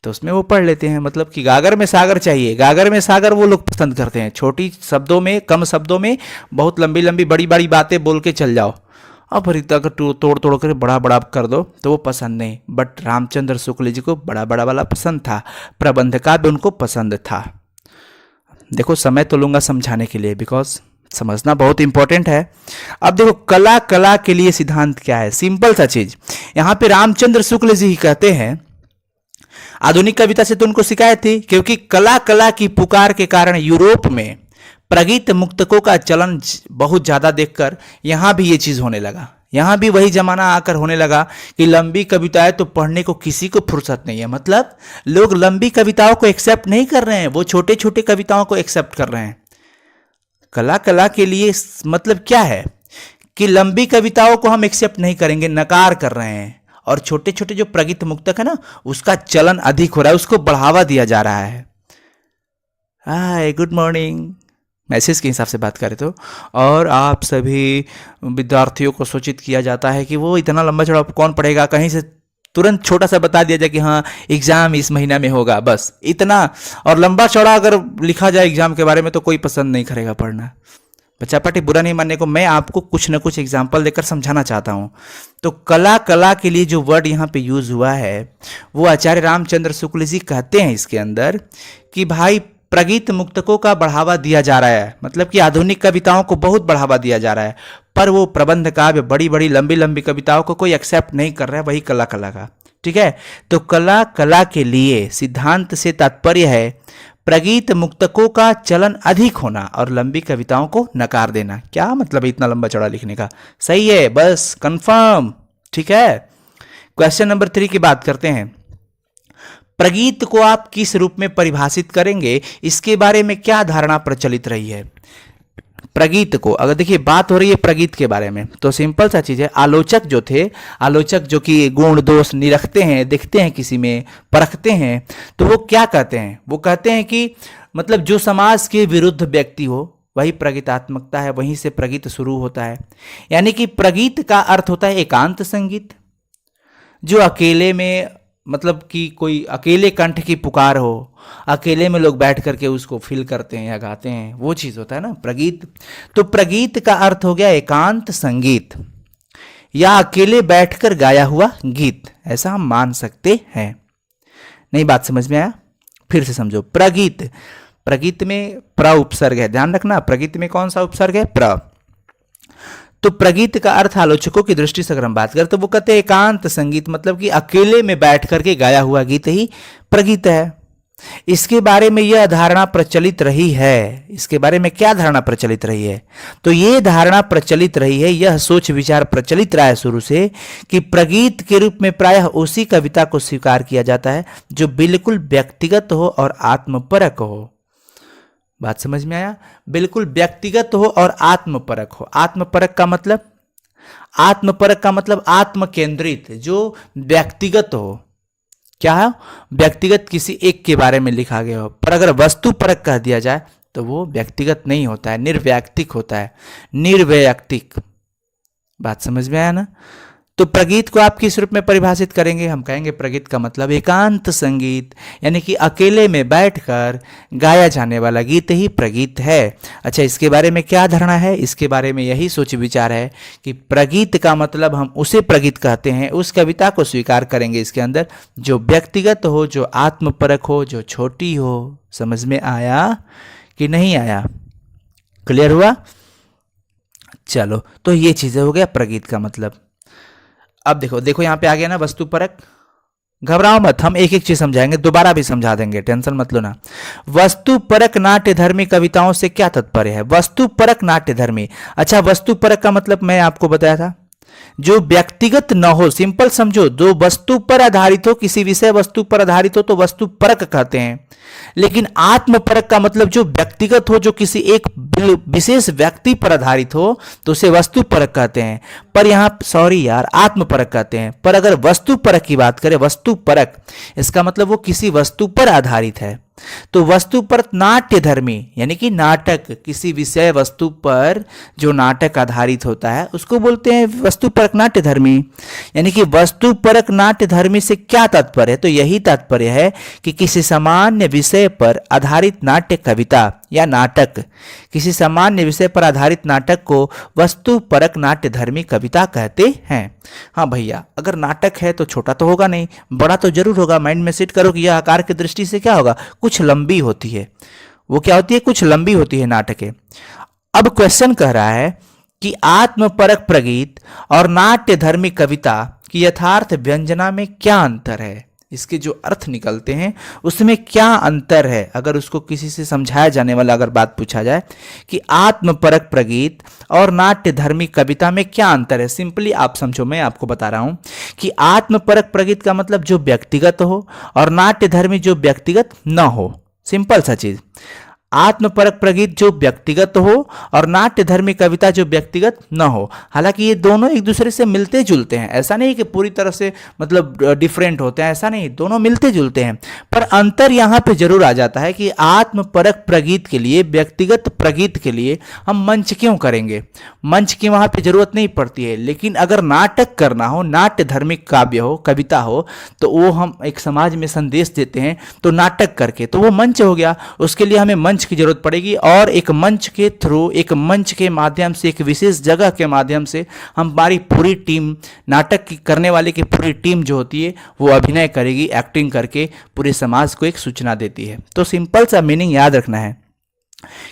तो उसमें वो पढ़ लेते हैं। मतलब कि गागर में सागर चाहिए, गागर में सागर वो लोग पसंद करते हैं। छोटी शब्दों में, कम शब्दों में बहुत लंबी लंबी बड़ी बड़ी बातें बोल के चल जाओ, और फिर अगर तोड़ तोड़ कर बड़ा बड़ा कर दो तो वो पसंद नहीं। बट रामचंद्र शुक्ल जी को बड़ा बड़ा वाला पसंद था, प्रबंध का भी उनको पसंद था। देखो समय तो लूंगा समझाने के लिए, बिकॉज समझना बहुत इंपॉर्टेंट है। अब देखो कला, कला के लिए सिद्धांत क्या है, सिंपल सा चीज। यहां पे रामचंद्र शुक्ल जी कहते हैं, आधुनिक कविता से तो उनको शिकायत थी, क्योंकि कला कला की पुकार के कारण यूरोप में प्रगीत मुक्तकों का चलन बहुत ज्यादा देखकर यहां भी ये चीज होने लगा। यहां भी वही जमाना आकर होने लगा कि लंबी कविताएं तो पढ़ने को किसी को फुर्सत नहीं है। मतलब लोग लंबी कविताओं को एक्सेप्ट नहीं कर रहे हैं, वो छोटे छोटे कविताओं को एक्सेप्ट कर रहे हैं। कला, कला के लिए मतलब क्या है कि लंबी कविताओं को हम एक्सेप्ट नहीं करेंगे, नकार कर रहे हैं। और छोटे छोटे जो प्रगीत मुक्तक है ना, उसका चलन अधिक हो रहा है, उसको बढ़ावा दिया जा रहा है। हाय गुड मॉर्निंग मैसेज के हिसाब से बात करें तो, और आप सभी विद्यार्थियों को सूचित किया जाता है कि वो इतना लंबा चौड़ा कौन पढ़ेगा, कहीं से तुरंत छोटा सा बता दिया जाए कि हाँ एग्जाम इस महीना में होगा, बस इतना। और लंबा चौड़ा अगर लिखा जाए एग्जाम के बारे में तो कोई पसंद नहीं करेगा पढ़ना। बच्चा पार्टी बुरा नहीं मानने को, मैं आपको कुछ ना कुछ एग्जाम्पल देकर समझाना चाहता हूं। तो कला, कला के लिए जो वर्ड यहाँ पे यूज हुआ है वो आचार्य रामचंद्र शुक्ल जी कहते हैं इसके अंदर कि भाई प्रगीत मुक्तकों का बढ़ावा दिया जा रहा है, मतलब कि आधुनिक कविताओं को बहुत बढ़ावा दिया जा रहा है, पर वो प्रबंध काव्य बड़ी बड़ी लंबी लंबी कविताओं को कोई एक्सेप्ट नहीं कर रहा है, वही कला, कला का। ठीक है, तो कला, कला के लिए सिद्धांत से तात्पर्य है प्रगीत मुक्तकों का चलन अधिक होना और लंबी कविताओं को नकार देना। क्या मतलब इतना लंबा चौड़ा लिखने का, सही है, बस कंफर्म। ठीक है, क्वेश्चन नंबर 3 की बात करते हैं। प्रगीत को आप किस रूप में परिभाषित करेंगे, इसके बारे में क्या धारणा प्रचलित रही है। प्रगीत को अगर देखिए बात हो रही है प्रगीत के बारे में, तो सिंपल सा चीज है, आलोचक जो थे, आलोचक जो कि गुण दोष निरखते हैं, देखते हैं किसी में, परखते हैं, तो वो क्या कहते हैं, वो कहते हैं कि मतलब जो समाज के विरुद्ध व्यक्ति हो वही प्रगीतात्मकता है, वहीं से प्रगीत शुरू होता है। यानी कि प्रगीत का अर्थ होता है एकांत संगीत, जो अकेले में, मतलब कि कोई अकेले कंठ की पुकार हो, अकेले में लोग बैठ करके उसको फील करते हैं या गाते हैं, वो चीज होता है ना प्रगीत। तो प्रगीत का अर्थ हो गया एकांत संगीत या अकेले बैठकर गाया हुआ गीत, ऐसा हम मान सकते हैं। नहीं बात समझ में आया, फिर से समझो। प्रगीत, प्रगीत में प्र उपसर्ग है, ध्यान रखना, प्रगीत में कौन सा उपसर्ग है, प्र। तो प्रगीत का अर्थ आलोचकों की दृष्टि से अगर हम बात करें तो वो कहते हैं एकांत संगीत, मतलब कि अकेले में बैठ करके गाया हुआ गीत ही प्रगीत है। इसके बारे में यह धारणा प्रचलित रही है, इसके बारे में क्या धारणा प्रचलित रही है, तो ये धारणा प्रचलित रही है, यह सोच विचार प्रचलित रहा है शुरू से कि प्रगीत के रूप में प्रायः उसी कविता को स्वीकार किया जाता है जो बिल्कुल व्यक्तिगत हो और आत्मपरक हो। बात समझ में आया, बिल्कुल व्यक्तिगत हो और आत्मपरक हो। आत्मपरक का मतलब, आत्मपरक का मतलब आत्म केंद्रित, जो व्यक्तिगत हो। क्या है, व्यक्तिगत किसी एक के बारे में लिखा गया हो, पर अगर वस्तु परक कह दिया जाए तो वो व्यक्तिगत नहीं होता है, निर्वैयक्तिक होता है, निर्वैयक्तिक। बात समझ में आया ना। तो प्रगीत को आप किस रूप में परिभाषित करेंगे, हम कहेंगे प्रगीत का मतलब एकांत संगीत, यानी कि अकेले में बैठकर गाया जाने वाला गीत ही प्रगीत है। अच्छा, इसके बारे में क्या धारणा है, इसके बारे में यही सोच विचार है कि प्रगीत का मतलब हम उसे प्रगीत कहते हैं, उस कविता को स्वीकार करेंगे इसके अंदर जो व्यक्तिगत हो, जो आत्मपरक हो, जो छोटी हो। समझ में आया कि नहीं आया, क्लियर हुआ। चलो, तो ये चीजें हो गया प्रगीत का मतलब। अब देखो देखो यहाँ पे आ गया ना वस्तुपरक। घबराओ मत, हम एक एक चीज समझाएंगे, दोबारा भी समझा देंगे, टेंशन मत लो ना। वस्तुपरक नाट्यधर्मी कविताओं से क्या तात्पर्य है? वस्तुपरक नाट्यधर्मी, अच्छा वस्तुपरक का मतलब मैं आपको बताया था, जो व्यक्तिगत न हो, सिंपल समझो, जो वस्तु पर आधारित हो, किसी विषय वस्तु पर आधारित हो तो वस्तु परक कहते हैं। लेकिन आत्मपरक का मतलब जो व्यक्तिगत हो, जो किसी एक विशेष व्यक्ति पर आधारित हो तो उसे वस्तु परक कहते हैं। पर यहां सॉरी यार, आत्मपरक कहते हैं। पर अगर वस्तु परक की बात करें, वस्तु परक, इसका मतलब वो किसी वस्तु पर आधारित है। तो वस्तु पर नाट्यधर्मी यानी कि नाटक, किसी विषय वस्तु पर जो नाटक आधारित होता है उसको बोलते हैं वस्तु परक नाट्यधर्मी। यानी कि वस्तु परक नाट्यधर्मी से क्या तात्पर्य है? तो यही तात्पर्य है कि किसी सामान्य विषय पर आधारित नाट्य कविता या नाटक, किसी सामान्य विषय पर आधारित नाटक को वस्तु परक नाट्यधर्मी कविता कहते हैं। हाँ भैया, अगर नाटक है तो छोटा तो होगा नहीं, बड़ा तो जरूर होगा। माइंड में सेट करो कि यह आकार की दृष्टि से क्या होगा, कुछ लंबी होती है। वो क्या होती है? कुछ लंबी होती है नाटकें। अब क्वेश्चन कह रहा है कि आत्मपरक प्रगीत और नाट्यधर्मी कविता की यथार्थ व्यंजना में क्या अंतर है? इसके जो अर्थ निकलते हैं उसमें क्या अंतर है? अगर उसको किसी से समझाया जाने वाला अगर बात पूछा जाए कि आत्मपरक प्रगीत और नाट्यधर्मी कविता में क्या अंतर है, सिंपली आप समझो, मैं आपको बता रहा हूं कि आत्मपरक प्रगीत का मतलब जो व्यक्तिगत हो और नाट्यधर्मी जो व्यक्तिगत न हो। सिंपल सा चीज, आत्मपरक प्रगीत जो व्यक्तिगत हो और नाट्यधर्मी कविता जो व्यक्तिगत न हो। हालांकि ये दोनों एक दूसरे से मिलते जुलते हैं, ऐसा नहीं कि पूरी तरह से मतलब डिफरेंट होते हैं, ऐसा नहीं, दोनों मिलते जुलते हैं। पर अंतर यहाँ पे जरूर आ जाता है कि आत्मपरक प्रगीत के लिए, व्यक्तिगत प्रगीत के लिए हम मंच क्यों करेंगे? मंच की वहाँ पे जरूरत नहीं पड़ती है। लेकिन अगर नाटक करना हो, नाट्यधर्मी काव्य हो, कविता हो, तो वो हम एक समाज में संदेश देते हैं तो नाटक करके, तो वो मंच हो गया। उसके लिए हमें मंच की जरूरत पड़ेगी और एक मंच के थ्रू, एक मंच के माध्यम से, एक विशेष जगह के माध्यम से हमारी पूरी टीम, नाटक की करने वाले की पूरी टीम जो होती है वो अभिनय करेगी, एक्टिंग करके पूरे समाज को एक सूचना देती है। तो सिंपल सा मीनिंग याद रखना है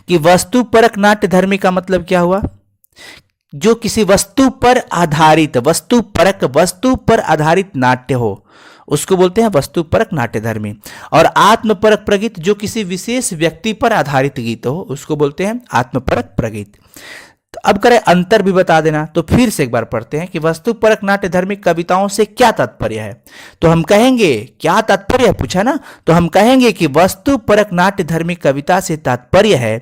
कि वस्तुपरक नाट्यधर्मी का मतलब क्या हुआ? जो किसी वस्तु पर आधारित, वस्तुपरक, वस्तु पर आधारित नाट्य हो उसको बोलते हैं वस्तुपरक नाट्यधर्मी। और आत्मपरक प्रगीत जो किसी विशेष व्यक्ति पर आधारित गीत हो उसको बोलते हैं आत्मपरक प्रगीत। तो अब करें अंतर भी बता देना, तो फिर से एक बार पढ़ते हैं कि वस्तुपरक नाट्यधर्मी कविताओं से क्या तात्पर्य है। तो हम कहेंगे क्या तात्पर्य है, पूछा ना, तो हम कहेंगे कि वस्तुपरक नाट्यधर्मी कविता से तात्पर्य है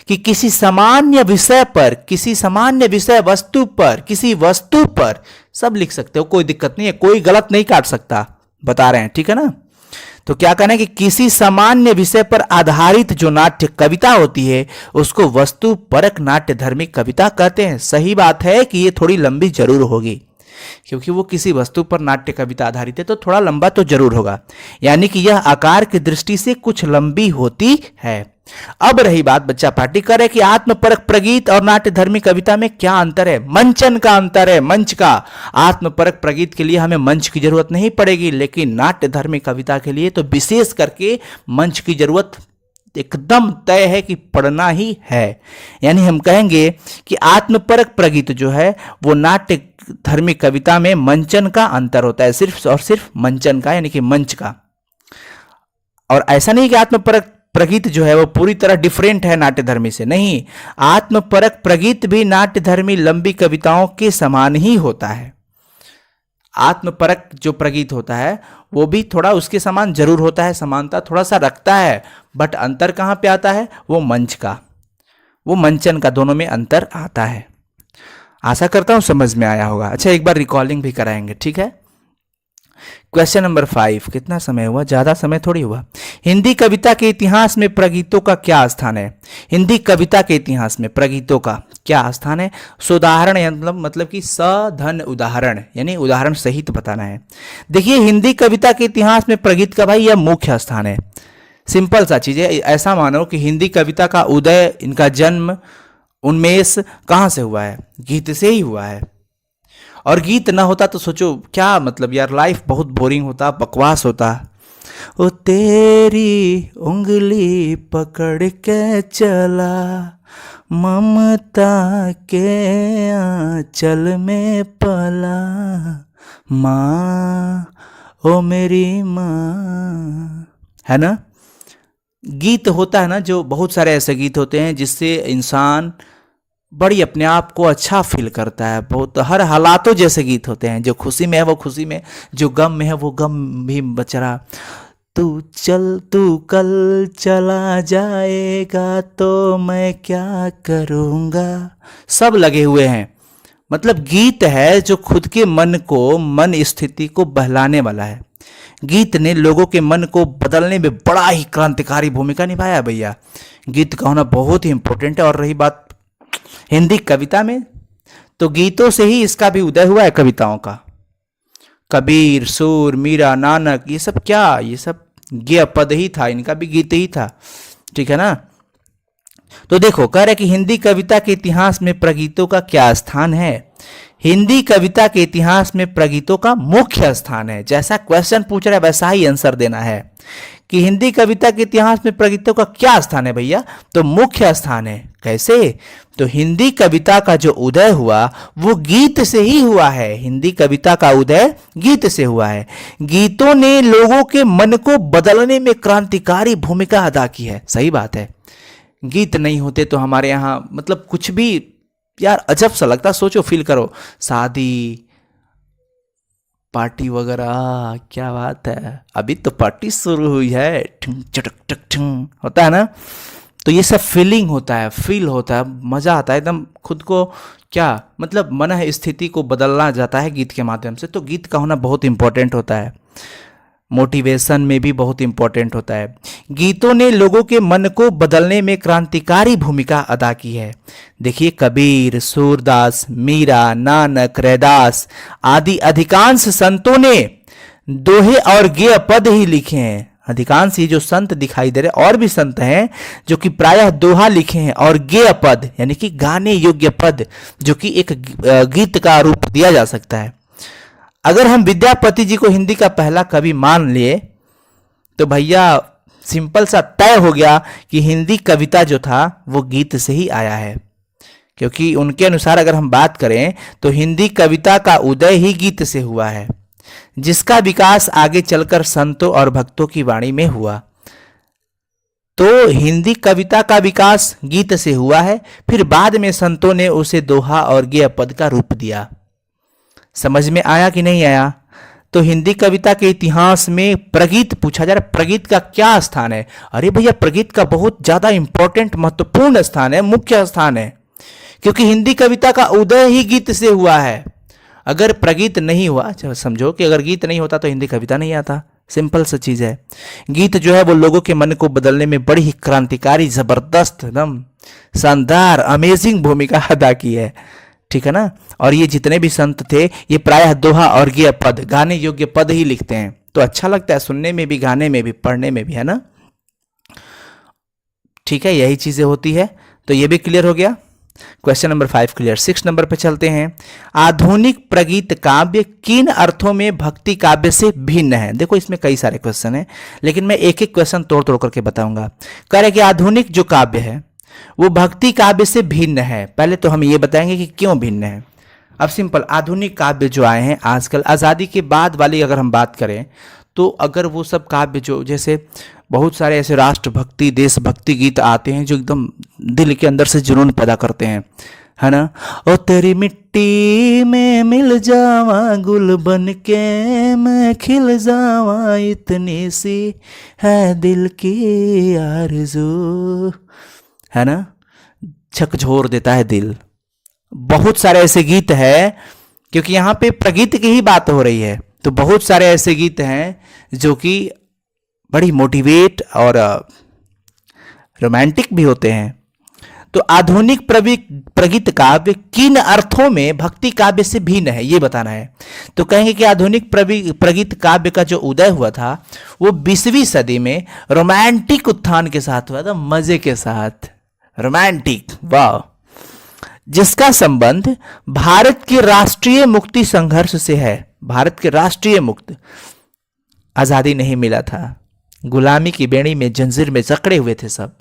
कि किसी सामान्य विषय पर, किसी सामान्य विषय वस्तु पर, किसी वस्तु पर, सब लिख सकते हो, कोई दिक्कत नहीं है, कोई गलत नहीं काट सकता, बता रहे हैं, ठीक है ना। तो क्या कहना है कि किसी सामान्य विषय पर आधारित जो नाट्य कविता होती है उसको वस्तुपरक नाट्यधर्मी कविता कहते हैं। सही बात है कि ये थोड़ी लंबी जरूर होगी क्योंकि वो किसी वस्तु पर नाट्य कविता आधारित है, तो थोड़ा लंबा तो जरूर होगा, यानी कि यह आकार की दृष्टि से कुछ लंबी होती है। अब रही बात, बच्चा पार्टी करे कि आत्मपरक प्रगीत और नाट्यधर्मी कविता में क्या अंतर है? मंचन का अंतर है, मंच का। आत्मपरक प्रगीत के लिए हमें मंच की जरूरत नहीं पड़ेगी, लेकिन नाट्यधर्मी कविता के लिए तो विशेष करके मंच की जरूरत एकदम तय है कि पढ़ना ही है। यानी हम कहेंगे कि आत्मपरक प्रगीत जो है वो नाट्य धर्मी कविता में मंचन का अंतर होता है, सिर्फ और सिर्फ मंचन का, यानी कि मंच का। और ऐसा नहीं कि आत्मपरक प्रगीत जो है वो पूरी तरह डिफरेंट है नाट्यधर्मी से, नहीं, आत्मपरक प्रगीत भी नाट्यधर्मी लंबी कविताओं के समान ही होता है। आत्मपरक जो प्रगीत होता है वो भी थोड़ा उसके समान जरूर होता है, समानता थोड़ा सा रखता है, बट अंतर कहाँ पे आता है? वो मंच का, वो मंचन का, दोनों में अंतर आता है। आशा करता हूं समझ में आया होगा। अच्छा, एक बार रिकॉलिंग भी कराएंगे, ठीक है। क्वेश्चन नंबर 5, कितना समय हुआ? ज्यादा समय थोड़ी हुआ। हिंदी कविता के इतिहास में प्रगीतों का क्या स्थान है? हिंदी कविता के इतिहास में प्रगीतों का क्या स्थान है? सोदाहरण मतलब कि सधन उदाहरण, यानी उदाहरण सहित बताना है। देखिए, हिंदी कविता के इतिहास में प्रगीत का भाई यह मुख्य स्थान है। सिंपल सा चीज है, ऐसा मानो कि हिंदी कविता का उदय, इनका जन्म, उन्मेष कहाँ से हुआ है? गीत से ही हुआ है। और गीत ना होता तो सोचो क्या मतलब यार, लाइफ बहुत बोरिंग होता, बकवास होता। ओ तेरी उंगली पकड़ के चला, ममता के आंचल में पला माँ, ओ मेरी माँ, है ना। गीत होता है ना, जो बहुत सारे ऐसे गीत होते हैं जिससे इंसान बड़ी अपने आप को अच्छा फील करता है। बहुत हर हालातों जैसे गीत होते हैं, जो खुशी में है वो खुशी में, जो गम में है वो गम भी बचरा। तू कल चला जाएगा तो मैं क्या करूँगा, सब लगे हुए हैं। मतलब गीत है जो खुद के मन स्थिति को बहलाने वाला है। गीत ने लोगों के मन को बदलने में बड़ा ही क्रांतिकारी भूमिका निभाया है भैया। गीत का होना बहुत ही इंपॉर्टेंट है। और रही बात हिंदी कविता में, तो गीतों से ही इसका भी उदय हुआ है, कविताओं का। कबीर, सूर, मीरा, नानक, ये सब क्या, ये सब गेय पद ही था, इनका भी गीत ही था, ठीक है ना। तो देखो, कह रहे कि हिंदी कविता के इतिहास में प्रगीतों का क्या स्थान है। हिंदी कविता के इतिहास में प्रगीतों का मुख्य स्थान है। जैसा क्वेश्चन पूछ रहा है वैसा ही आंसर देना है कि हिंदी कविता के इतिहास में प्रगीतों का क्या स्थान है भैया। तो मुख्य स्थान है। कैसे? तो हिंदी कविता का जो उदय हुआ वो गीत से ही हुआ है। हिंदी कविता का उदय गीत से हुआ है। गीतों ने लोगों के मन को बदलने में क्रांतिकारी भूमिका अदा की है। सही बात है। गीत नहीं होते तो हमारे यहाँ मतलब कुछ भी यार अजब सा लगता। सोचो, फील करो, शादी पार्टी वगैरह, क्या बात है, अभी तो पार्टी शुरू हुई है, ठुंग चटक टक ठुंग होता है ना। तो ये सब फीलिंग होता है, फील होता है, मज़ा आता है एकदम। खुद को क्या मतलब मन स्थिति को बदलना जाता है गीत के माध्यम से। तो गीत का होना बहुत इंपॉर्टेंट होता है। मोटिवेशन में भी बहुत इंपॉर्टेंट होता है। गीतों ने लोगों के मन को बदलने में क्रांतिकारी भूमिका अदा की है। देखिए, कबीर, सूरदास, मीरा, नानक, रैदास आदि अधिकांश संतों ने दोहे और गेय पद ही लिखे हैं। अधिकांश ये जो संत दिखाई दे रहे, और भी संत हैं जो कि प्रायः दोहा लिखे हैं और गेय पद यानी कि गाने योग्य पद, जो कि एक गीत का रूप दिया जा सकता है। अगर हम विद्यापति जी को हिंदी का पहला कवि मान लिए तो भैया सिंपल सा तय हो गया कि हिंदी कविता जो था वो गीत से ही आया है। क्योंकि उनके अनुसार अगर हम बात करें तो हिंदी कविता का उदय ही गीत से हुआ है, जिसका विकास आगे चलकर संतों और भक्तों की वाणी में हुआ। तो हिंदी कविता का विकास गीत से हुआ है, फिर बाद में संतों ने उसे दोहा और गेय पद का रूप दिया। समझ में आया कि नहीं आया? तो हिंदी कविता के इतिहास में प्रगीत पूछा जा रहा है, प्रगीत का क्या स्थान है? अरे भैया, प्रगीत का बहुत ज्यादा इंपॉर्टेंट महत्वपूर्ण स्थान है, मुख्य स्थान है। क्योंकि हिंदी कविता का उदय ही गीत से हुआ है। अगर प्रगीत नहीं हुआ, समझो कि अगर गीत नहीं होता तो हिंदी कविता नहीं आता। सिंपल सा चीज है। गीत जो है वो लोगों के मन को बदलने में बड़ी ही क्रांतिकारी, जबरदस्त, एकदम शानदार, अमेजिंग भूमिका अदा की है, ठीक है ना। और ये जितने भी संत थे ये प्रायः दोहा और गेय पद, गाने योग्य पद ही लिखते हैं। तो अच्छा लगता है सुनने में भी, गाने में भी, पढ़ने में भी, है ना। ठीक है, यही चीजें होती है। तो ये भी क्लियर हो गया। Question number 5 clear. 6 नंबर पे चलते हैं। आधुनिक प्रगीत काव्य किन अर्थों में भक्ति काव्य से भिन्न है? देखो, इसमें कई सारे क्वेश्चन हैं, लेकिन मैं एक एक क्वेश्चन तोड़ तोड़ करके बताऊंगा। कह रहे कि आधुनिक जो काव्य है वो भक्ति काव्य से भिन्न है। पहले तो हम ये बताएंगे कि क्यों भिन्न है। अब सिंपल, आधुनिक काव्य जो आए हैं आजकल, आज़ादी के बाद वाली अगर हम बात करें तो अगर वो सब काव्य जो, जैसे बहुत सारे ऐसे राष्ट्रभक्ति, देशभक्ति गीत आते हैं जो एकदम दिल के अंदर से जुनून पैदा करते हैं, है ना। ओ तेरी मिट्टी में मिल जावा, गुल बन के मैं खिल जावा, इतनी सी है दिल की आरज़ू, है ना। झकझोर देता है दिल। बहुत सारे ऐसे गीत हैं, क्योंकि यहाँ पे प्रगीत की ही बात हो रही है, तो बहुत सारे ऐसे गीत हैं जो कि बड़ी मोटिवेट और रोमांटिक भी होते हैं। तो आधुनिक प्रगीत काव्य किन अर्थों में भक्ति काव्य से भिन्न है, ये बताना है। तो कहेंगे कि आधुनिक प्रगीत काव्य का जो उदय हुआ था वो 20वीं सदी में रोमांटिक उत्थान के साथ हुआ था, मजे के साथ, रोमांटिक, वाह, जिसका संबंध भारत के राष्ट्रीय मुक्ति संघर्ष से है। भारत के राष्ट्रीय मुक्त, आजादी नहीं मिला था, गुलामी की बेड़ी में, जंजीर में जकड़े हुए थे सब,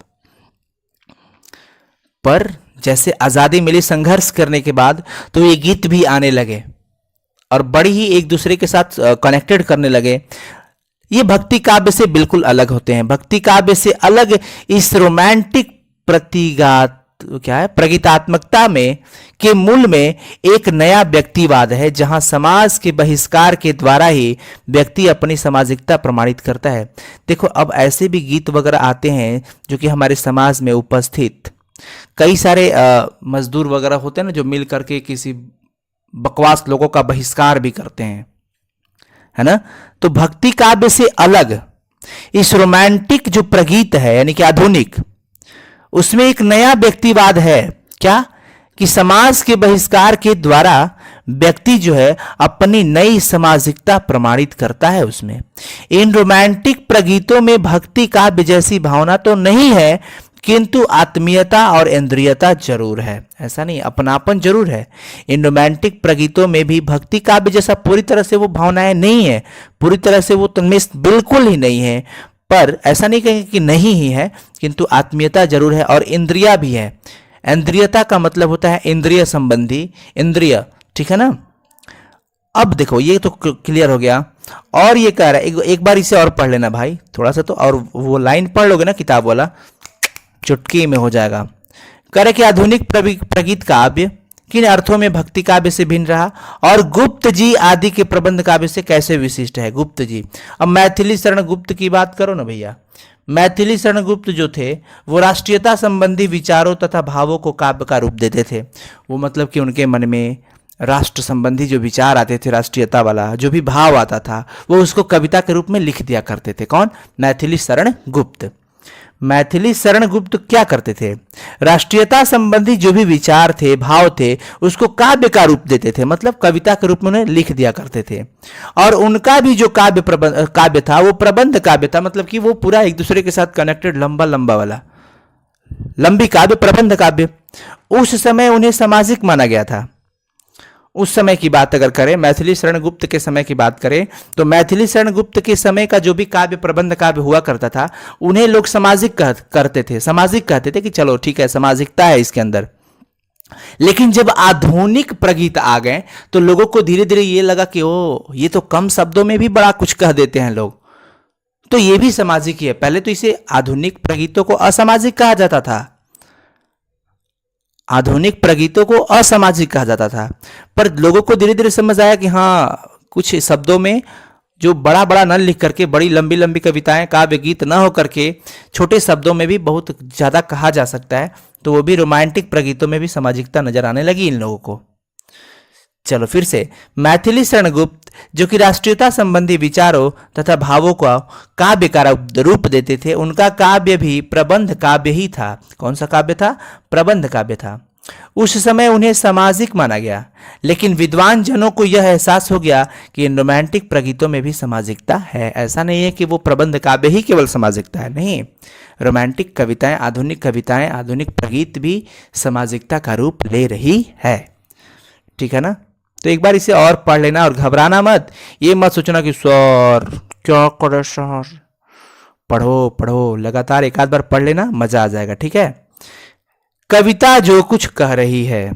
पर जैसे आज़ादी मिली संघर्ष करने के बाद, तो ये गीत भी आने लगे और बड़ी ही एक दूसरे के साथ कनेक्टेड करने लगे। ये भक्ति काव्य से बिल्कुल अलग होते हैं। भक्ति काव्य से अलग इस रोमांटिक प्रतिगात क्या है प्रगीतात्मकता में के मूल में एक नया व्यक्तिवाद है, जहां समाज के बहिष्कार के द्वारा ही व्यक्ति अपनी सामाजिकता प्रमाणित करता है। देखो, अब ऐसे भी गीत वगैरह आते हैं जो कि हमारे समाज में उपस्थित कई सारे मजदूर वगैरह होते हैं ना, जो मिल करके किसी बकवास लोगों का बहिष्कार भी करते हैं, है ना। तो भक्ति काव्य से अलग इस रोमांटिक जो प्रगीत है यानी कि आधुनिक, उसमें एक नया व्यक्तिवाद है। क्या कि समाज के बहिष्कार के द्वारा व्यक्ति जो है अपनी नई सामाजिकता प्रमाणित करता है। उसमें इन रोमांटिक प्रगीतों में भक्ति काव्य जैसी भावना तो नहीं है, किंतु आत्मीयता और इंद्रियता जरूर है। ऐसा नहीं, अपनापन जरूर है। इन रोमांटिक प्रगीतों में भी भक्ति काव्य जैसा पूरी तरह से वो भावनाएं नहीं है, पूरी तरह से वो तन्मिष्ट बिल्कुल ही नहीं है। पर ऐसा नहीं कहेंगे कि नहीं ही है, किंतु आत्मीयता जरूर है और इंद्रिया भी है। इंद्रियता का मतलब होता है इंद्रिय संबंधी, इंद्रिय, ठीक है ना। अब देखो, ये तो क्लियर हो गया। और ये कह रहा है, एक बार इसे और पढ़ लेना भाई थोड़ा सा, तो और वो लाइन पढ़ लोगे ना किताब वाला, चुटकी में हो जाएगा। कह रहे कि आधुनिक प्रगीत काव्य किन अर्थों में भक्ति काव्य से भिन्न रहा और गुप्त जी आदि के प्रबंध काव्य से कैसे विशिष्ट है। गुप्त जी, अब मैथिली शरण गुप्त की बात करो ना भैया। मैथिली शरण गुप्त जो थे वो राष्ट्रीयता संबंधी विचारों तथा भावों को काव्य का रूप देते थे। वो मतलब कि उनके मन में राष्ट्र संबंधी जो विचार आते थे, राष्ट्रीयता वाला जो भी भाव आता था, वो उसको कविता के रूप में लिख दिया करते थे। कौन? मैथिली शरण गुप्त। मैथिली शरण गुप्त क्या करते थे? राष्ट्रीयता संबंधी जो भी विचार थे, भाव थे, उसको काव्य का रूप देते थे, मतलब कविता के रूप में उन्हें लिख दिया करते थे। और उनका भी जो काव्य था वो प्रबंध काव्य था, मतलब कि वो पूरा एक दूसरे के साथ कनेक्टेड, लंबा लंबा वाला, लंबी काव्य, प्रबंध काव्य। उस समय उन्हें सामाजिक माना गया था। उस समय की बात अगर करें, मैथिली शरण गुप्त के समय की बात करें, तो मैथिली शरण गुप्त के समय का जो भी काव्य, प्रबंध काव्य हुआ करता था, उन्हें लोग सामाजिक करते थे, सामाजिक कहते थे कि चलो ठीक है, सामाजिकता है इसके अंदर। लेकिन जब आधुनिक प्रगीत आ गए तो लोगों को धीरे धीरे ये लगा कि ओ, ये तो कम शब्दों में भी बड़ा कुछ कह देते हैं लोग, तो ये भी सामाजिक ही है। पहले तो इसे आधुनिक प्रगीतों को असामाजिक कहा जाता था, आधुनिक प्रगीतों को असामाजिक कहा जाता था। पर लोगों को धीरे धीरे समझ आया कि हाँ, कुछ शब्दों में जो बड़ा बड़ा न लिख करके, बड़ी लंबी लंबी कविताएं, काव्य गीत न हो करके, छोटे शब्दों में भी बहुत ज्यादा कहा जा सकता है। तो वो भी रोमांटिक प्रगीतों में भी सामाजिकता नजर आने लगी इन लोगों को। चलो फिर से, मैथिली शरण गुप्त जो कि राष्ट्रीयता संबंधी विचारों तथा भावों को काव्य का रूप देते थे, उनका काव्य भी प्रबंध काव्य ही था। कौन सा काव्य था? प्रबंध काव्य था। उस समय उन्हें सामाजिक माना गया, लेकिन विद्वान जनों को यह एहसास हो गया कि इन रोमांटिक प्रगीतों में भी सामाजिकता है। ऐसा नहीं है कि वो प्रबंध काव्य ही केवल सामाजिकता है, नहीं, रोमांटिक कविताएं, आधुनिक प्रगीत भी सामाजिकता का रूप ले रही है। ठीक है ना। तो एक बार इसे और पढ़ लेना और घबराना मत, ये मत सोचना कि सर क्या करे सर। पढ़ो पढ़ो, लगातार एक आध बार पढ़ लेना, मजा आ जाएगा। ठीक है। कविता जो कुछ कह रही है,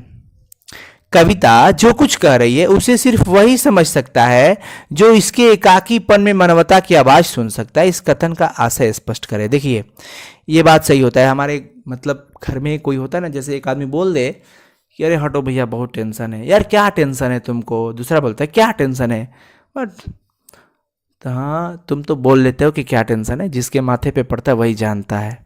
कविता जो कुछ कह रही है उसे सिर्फ वही समझ सकता है जो इसके एकाकीपन में मानवता की आवाज सुन सकता है। इस कथन का आशय स्पष्ट करें। देखिए, ये बात सही होता है। हमारे मतलब घर में कोई होता है ना, जैसे एक आदमी बोल दे कि अरे हटो भैया बहुत टेंशन है, यार क्या टेंशन है तुमको, दूसरा बोलता है क्या टेंशन है, बट तो हाँ, तुम तो बोल लेते हो कि क्या टेंशन है, जिसके माथे पे पड़ता है वही जानता है।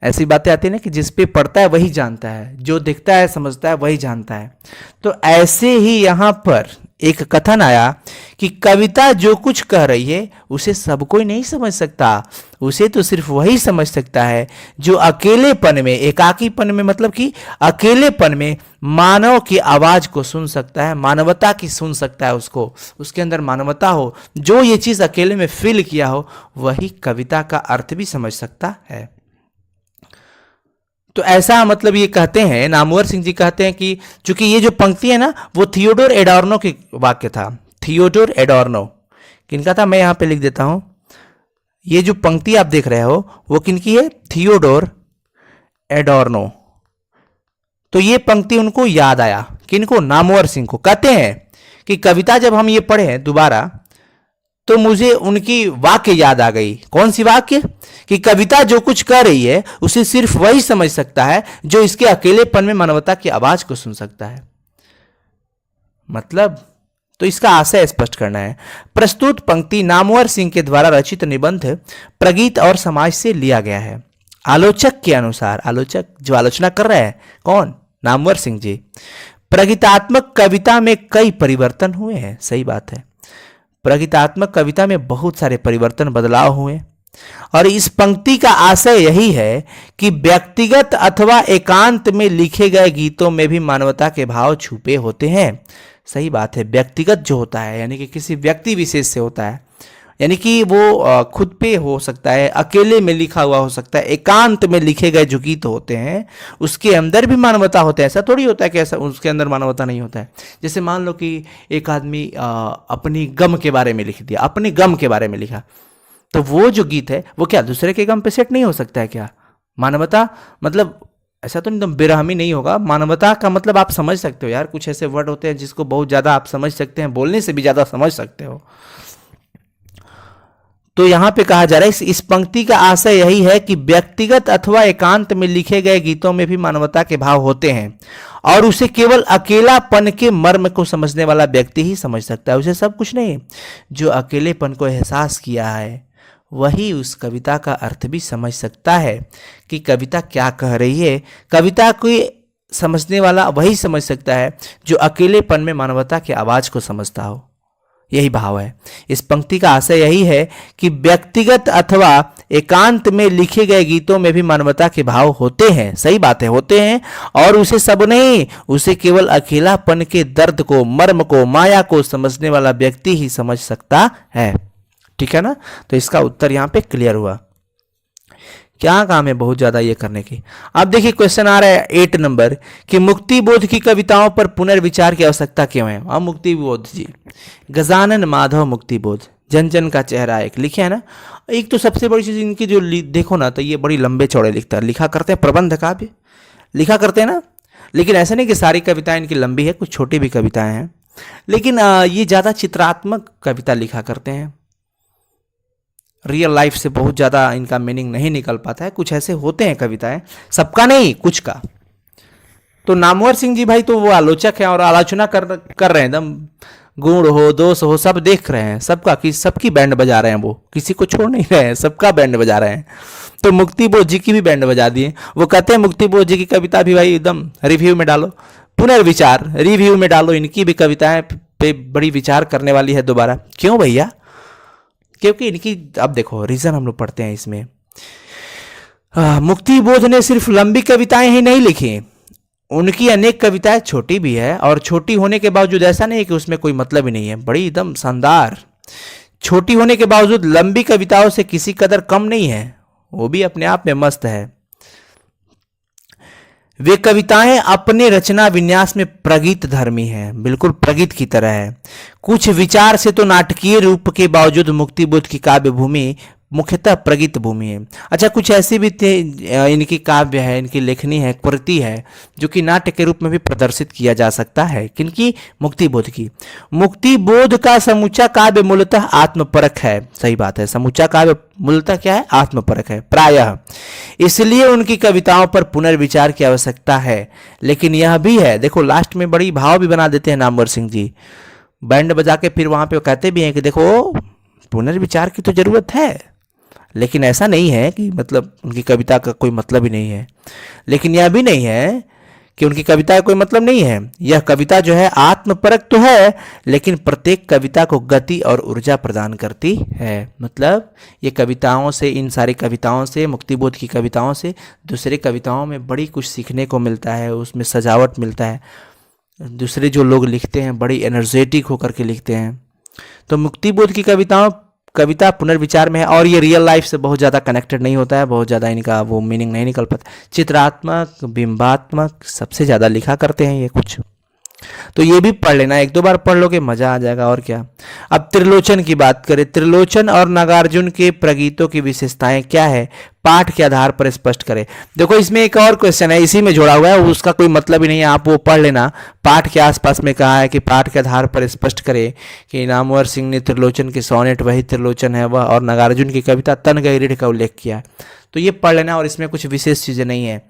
ऐसी बातें आती है ना कि जिस पे पड़ता है वही जानता है, जो दिखता है समझता है वही जानता है। तो ऐसे ही यहाँ पर एक कथन आया कि कविता जो कुछ कह रही है उसे सब कोई नहीं समझ सकता, उसे तो सिर्फ वही समझ सकता है जो अकेलेपन में, एकाकीपन में, मतलब कि अकेलेपन में मानव की आवाज को सुन सकता है, मानवता की सुन सकता है, उसको, उसके अंदर मानवता हो, जो ये चीज अकेले में फील किया हो, वही कविता का अर्थ भी समझ सकता है। तो ऐसा मतलब ये कहते हैं, नामवर सिंह जी कहते हैं कि चूंकि ये जो पंक्ति है ना, वो थियोडोर एडोर्नो की वाक्य था। थियोडोर एडोर्नो किनका था, मैं यहां पे लिख देता हूं। ये जो पंक्ति आप देख रहे हो वो किनकी है? थियोडोर एडोर्नो। तो ये पंक्ति उनको याद आया। किनको? नामवर सिंह को। कहते हैं कि कविता जब हम ये पढ़े दोबारा तो मुझे उनकी वाक्य याद आ गई। कौन सी वाक्य? कि कविता जो कुछ कह रही है उसे सिर्फ वही समझ सकता है जो इसके अकेलेपन में मानवता की आवाज को सुन सकता है। मतलब तो इसका आशय स्पष्ट करना है। प्रस्तुत पंक्ति नामवर सिंह के द्वारा रचित निबंध प्रगीत और समाज से लिया गया है। आलोचक के अनुसार, आलोचक जो आलोचना कर रहे हैं कौन? नामवर सिंह जी। प्रगीतात्मक कविता में कई परिवर्तन हुए हैं। सही बात है, प्रगीतात्मक कविता में बहुत सारे परिवर्तन, बदलाव हुए और इस पंक्ति का आशय यही है कि व्यक्तिगत अथवा एकांत में लिखे गए गीतों में भी मानवता के भाव छुपे होते हैं। सही बात है, व्यक्तिगत जो होता है यानी कि किसी व्यक्ति विशेष से होता है, यानी कि वो खुद पे हो सकता है, अकेले में लिखा हुआ हो सकता है, एकांत में लिखे गए जो गीत होते हैं उसके अंदर भी मानवता होता है। ऐसा थोड़ी होता है कि ऐसा उसके अंदर मानवता नहीं होता है। जैसे मान लो कि एक आदमी अपनी गम के बारे में लिख दिया, अपने गम के बारे में लिखा, तो वो जो गीत है वो क्या दूसरे के गम पे सेट नहीं हो सकता है क्या? मानवता मतलब ऐसा तो एकदम बेरहमी नहीं होगा। मानवता का मतलब आप समझ सकते हो यार, कुछ ऐसे वर्ड होते हैं जिसको बहुत ज़्यादा आप समझ सकते हैं, बोलने से भी ज़्यादा समझ सकते हो। तो यहां पे कहा जा रहा है इस पंक्ति का आशय यही है कि व्यक्तिगत अथवा एकांत में लिखे गए गीतों में भी मानवता के भाव होते हैं और उसे केवल अकेलापन के मर्म को समझने वाला व्यक्ति ही समझ सकता है। उसे सब कुछ नहीं, जो अकेलेपन को एहसास किया है वही उस कविता का अर्थ भी समझ सकता है कि कविता क्या कह रही है। कविता को समझने वाला वही समझ सकता है जो अकेलेपन में मानवता की आवाज को समझता हो। यही भाव है। इस पंक्ति का आशय यही है कि व्यक्तिगत अथवा एकांत में लिखे गए गीतों में भी मानवता के भाव होते हैं। सही बात है, होते हैं और उसे सब नहीं, उसे केवल अकेलापन के दर्द को, मर्म को, माया को समझने वाला व्यक्ति ही समझ सकता है। ठीक है ना? तो इसका उत्तर यहां पे क्लियर हुआ। क्या काम है बहुत ज्यादा ये करने की। अब देखिए क्वेश्चन आ रहा है 8 नंबर कि मुक्ति बोध की कविताओं पर पुनर्विचार की आवश्यकता क्यों है। अब मुक्ति बोध जी, गजानन माधव मुक्ति बोध, जन जन का चेहरा एक लिखे है ना। एक तो सबसे बड़ी चीज इनकी जो देखो ना तो ये बड़ी लंबे चौड़े लिखा करते हैं, प्रबंध काव्य लिखा करते हैं ना। लेकिन ऐसा नहीं कि सारी कविताएं इनकी लंबी है, कुछ छोटी भी कविताएं हैं, लेकिन ये ज्यादा चित्रात्मक कविता लिखा करते हैं। रियल लाइफ से बहुत ज़्यादा इनका मीनिंग नहीं निकल पाता है। कुछ ऐसे होते हैं कविताएं, सबका नहीं, कुछ का। तो नामवर सिंह जी भाई तो वो आलोचक हैं और आलोचना कर रहे हैं, एकदम गुण हो दोष हो सब देख रहे हैं, सबका कि सबकी बैंड बजा रहे हैं, वो किसी को छोड़ नहीं रहे हैं, सबका बैंड बजा रहे हैं। तो मुक्ति बोध जी की भी बैंड बजा दिए। वो कहते हैं मुक्ति बोध जी की कविता भी भाई एकदम रिव्यू में डालो, पुनर्विचार रिव्यू में डालो, इनकी भी कविताएं पे बड़ी विचार करने वाली है दोबारा। क्यों भैया? क्योंकि इनकी, अब देखो रीजन हम लोग पढ़ते हैं इसमें। मुक्ति बोध ने सिर्फ लंबी कविताएं ही नहीं लिखी, उनकी अनेक कविताएं छोटी भी है और छोटी होने के बावजूद ऐसा नहीं है कि उसमें कोई मतलब ही नहीं है, बड़ी एकदम शानदार। छोटी होने के बावजूद लंबी कविताओं से किसी कदर कम नहीं है, वो भी अपने आप में मस्त है। वे कविताएं अपने रचना विन्यास में प्रगीत धर्मी हैं, बिल्कुल प्रगीत की तरह है। कुछ विचार से तो नाटकीय रूप के बावजूद मुक्ति बोध की काव्य भूमि मुख्यतः प्रगीत भूमि है। अच्छा, कुछ ऐसी भी इनकी काव्य है, इनकी लेखनी है, कृति है जो कि नाट्य के रूप में भी प्रदर्शित किया जा सकता है। किनकी? मुक्ति बोध की। मुक्ति बोध का समूचा काव्य मूलतः आत्मपरक है। सही बात है, समूचा काव्य मूलतः क्या है? आत्मपरक है प्रायः, इसलिए उनकी कविताओं पर पुनर्विचार की आवश्यकता है। लेकिन यह भी है, देखो लास्ट में बड़ी भाव भी बना देते हैं नामवर सिंह जी, बैंड बजा के फिर वहां पे कहते भी हैं कि देखो पुनर्विचार की तो जरूरत है, लेकिन ऐसा नहीं है कि मतलब उनकी कविता का कोई मतलब ही नहीं है। लेकिन यह भी नहीं है कि उनकी कविता का कोई मतलब नहीं है। यह कविता जो है आत्मपरक तो है, लेकिन प्रत्येक कविता को गति और ऊर्जा प्रदान करती है। मतलब ये कविताओं से, इन सारी कविताओं से, मुक्तिबोध की कविताओं से दूसरे कविताओं में बड़ी कुछ सीखने को मिलता है, उसमें सजावट मिलता है। दूसरे जो लोग लिखते हैं बड़ी एनर्जेटिक होकर के लिखते हैं। तो मुक्तिबोध की कविता पुनर्विचार में है और ये रियल लाइफ से बहुत ज़्यादा कनेक्टेड नहीं होता है, बहुत ज़्यादा इनका वो मीनिंग नहीं निकल पाता। चित्रात्मक, बिंबात्मक सबसे ज़्यादा लिखा करते हैं ये कुछ। तो ये भी पढ़ लेना, एक दो बार पढ़ लोगे मजा आ जाएगा और क्या। अब त्रिलोचन की बात करें, त्रिलोचन और नागार्जुन के प्रगीतों की विशेषताएं क्या है, पाठ के आधार पर स्पष्ट करें। देखो इसमें एक और क्वेश्चन है, इसी में जोड़ा हुआ है, उसका कोई मतलब ही नहीं है, आप वो पढ़ लेना। पाठ के आसपास में कहा है कि पाठ के आधार पर स्पष्ट करें कि नामवर सिंह ने त्रिलोचन के सोनेट वही त्रिलोचन है वह, और नागार्जुन की कविता तन गई रीढ़ का उल्लेख किया है। तो ये पढ़ लेना, और इसमें कुछ विशेष चीज़ें नहीं है।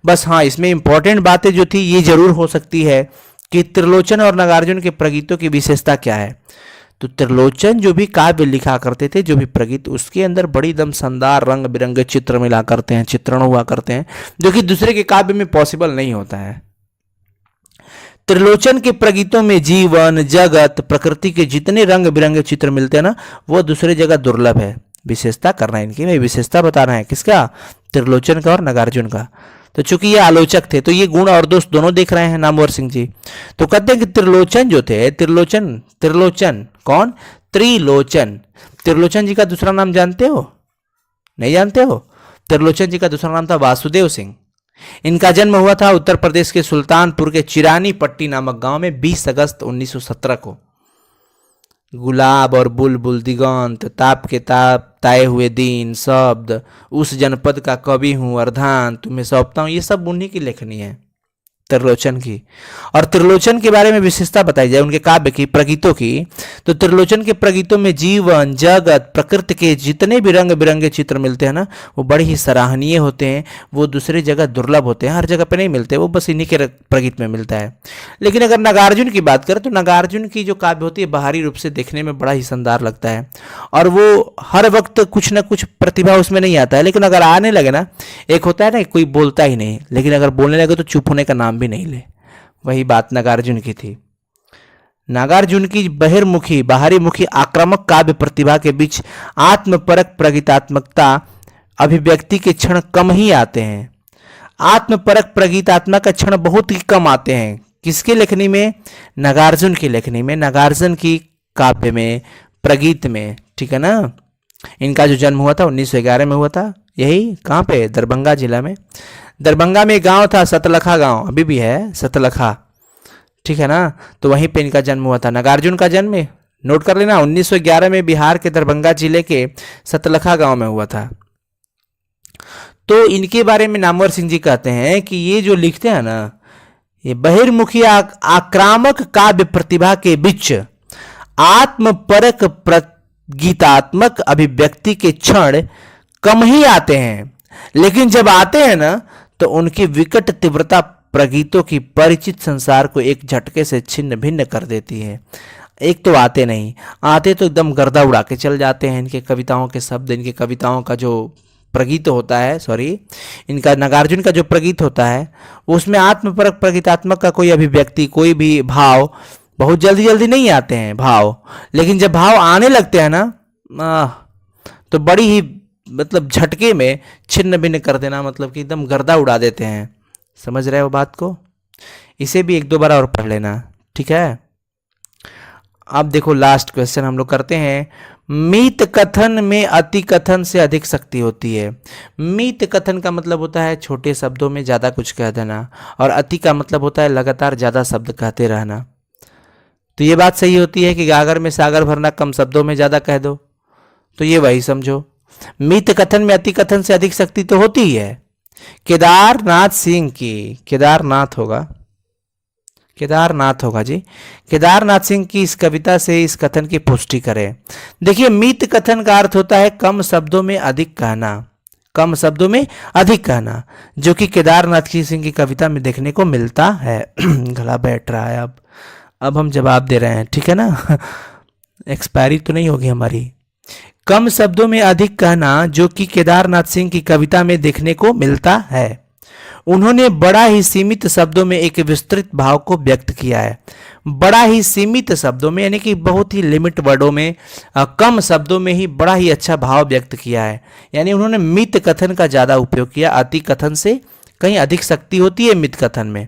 बस हाँ, इसमें इंपॉर्टेंट बातें जो थी ये जरूर हो सकती है कि त्रिलोचन और नागार्जुन के प्रगीतों की विशेषता क्या है। तो त्रिलोचन जो भी काव्य लिखा करते थे, जो भी प्रगीत, उसके अंदर बड़ी एकदम शानदार रंग बिरंगे चित्र मिला करते हैं, चित्रण हुआ करते हैं, जो कि दूसरे के काव्य में पॉसिबल नहीं होता है। त्रिलोचन के प्रगीतों में जीवन, जगत, प्रकृति के जितने रंग बिरंगे चित्र मिलते हैं ना, वो दूसरे जगह दुर्लभ है। विशेषता करना है इनकी, मैं विशेषता बताना है किसका, त्रिलोचन का और नागार्जुन का। तो चूंकि ये आलोचक थे तो ये गुण और दोष दोनों देख रहे हैं नामवर सिंह जी। तो कहते हैं कि त्रिलोचन जो थे, त्रिलोचन कौन, त्रिलोचन, त्रिलोचन जी का दूसरा नाम जानते हो, नहीं जानते हो? त्रिलोचन जी का दूसरा नाम था वासुदेव सिंह। इनका जन्म हुआ था उत्तर प्रदेश के सुल्तानपुर के चिरानी पट्टी नामक गांव में 20 अगस्त 1917 को। गुलाब और बुलबुल, दिगंत, ताप के ताप, ताए हुए दिन, शब्द, उस जनपद का कवि हूँ, अर्धान तुम्हें सौंपता हूँ, ये सब उन्हीं की लेखनी है, त्रिलोचन की। और त्रिलोचन के बारे में विशेषता बताई जाए उनके काव्य की, प्रगीतों की, तो त्रिलोचन के प्रगीतों में जीवन, जगत, प्रकृति के जितने भी रंग बिरंगे चित्र मिलते हैं ना, वो बड़े ही सराहनीय होते हैं। वो दूसरी जगह दुर्लभ होते हैं, हर जगह पे नहीं मिलते, वो बस इन्हीं के प्रगीत में मिलता है। लेकिन अगर नागार्जुन की बात करें तो नागार्जुन की जो काव्य होती है बाहरी रूप से देखने में बड़ा ही शानदार लगता है, और वो हर वक्त कुछ ना कुछ प्रतिभा उसमें नहीं आता है, लेकिन अगर आने लगे ना, एक होता है ना कोई बोलता ही नहीं, लेकिन अगर बोलने लगे तो चुप होने का नाम भी नहीं ले, वही बात नागार्जुन की थी। नागार्जुन की बहिर्मुखी बाहरी मुखी आक्रामक काव्य प्रतिभा के बीच आत्मपरक प्रगीतात्मकता अभिव्यक्ति के क्षण कम ही आते हैं। आत्मपरक प्रगीतात्मक के क्षण बहुत ही कम आते हैं, किसकी लेखनी में, नागार्जुन की लेखनी में, नागार्जुन की काव्य में, प्रगीत में, ठीक है ना। इनका जो जन्म हुआ था 1911 में हुआ था, यही कहाँ पे, दरभंगा जिला में। दरभंगा में एक गांव था सतलखा गांव, अभी भी है सतलखा, ठीक है ना। तो वहीं पे इनका जन्म हुआ था। नागार्जुन का जन्म नोट कर लेना 1911 में बिहार के दरभंगा जिले के सतलखा गांव में हुआ था। तो इनके बारे में नामवर सिंह जी कहते हैं कि ये जो लिखते हैं ना, ये बहिर्मुखी आक्रामक काव्य प्रतिभा के बीच आत्मपरक प्रगीतात्मक अभिव्यक्ति के क्षण कम ही आते हैं, लेकिन जब आते हैं ना तो उनकी विकट तीव्रता प्रगीतों की परिचित संसार को एक झटके से छिन्न भिन्न कर देती है। एक तो आते नहीं, आते तो एकदम गर्दा उड़ा के चल जाते हैं। इनके कविताओं के शब्द, इनके कविताओं का जो प्रगीत होता है, इनका नागार्जुन का जो प्रगीत होता है, उसमें आत्मपरक प्रगीतात्मक का कोई अभिव्यक्ति, कोई भी भाव बहुत जल्दी जल्दी नहीं आते हैं भाव, लेकिन जब भाव आने लगते हैं ना तो बड़ी ही मतलब झटके में छिन्न भिन्न कर देना, मतलब कि एकदम गर्दा उड़ा देते हैं। समझ रहे हो बात को? इसे भी एक दो बार और पढ़ लेना, ठीक है। अब देखो लास्ट क्वेश्चन हम लोग करते हैं। मीत कथन में अति कथन से अधिक शक्ति होती है। मीत कथन का मतलब होता है छोटे शब्दों में ज़्यादा कुछ कह देना, और अति का मतलब होता है लगातार ज़्यादा शब्द कहते रहना। तो ये बात सही होती है कि गागर में सागर भरना, कम शब्दों में ज़्यादा कह दो, तो ये वही समझो। मीत कथन में अति कथन से अधिक शक्ति तो होती ही है। केदारनाथ सिंह की, केदारनाथ होगा जी, केदारनाथ सिंह की इस कविता से इस कथन की पुष्टि करें। देखिए, मीत कथन का अर्थ होता है कम शब्दों में अधिक कहना, कम शब्दों में अधिक कहना, जो कि केदारनाथ सिंह की कविता में देखने को मिलता है। गला बैठ रहा है, अब हम जवाब दे रहे हैं, ठीक है ना, एक्सपायरी तो नहीं होगी हमारी। कम शब्दों में अधिक कहना, जो कि केदारनाथ सिंह की कविता में देखने को मिलता है। उन्होंने बड़ा ही सीमित शब्दों में एक विस्तृत भाव को व्यक्त किया है। बड़ा ही सीमित शब्दों में, यानी कि बहुत ही लिमिट वर्डों में, कम शब्दों में ही बड़ा ही अच्छा भाव व्यक्त किया है। यानी उन्होंने मित कथन का ज़्यादा उपयोग किया, अति कथन से कहीं अधिक शक्ति होती है मित कथन में।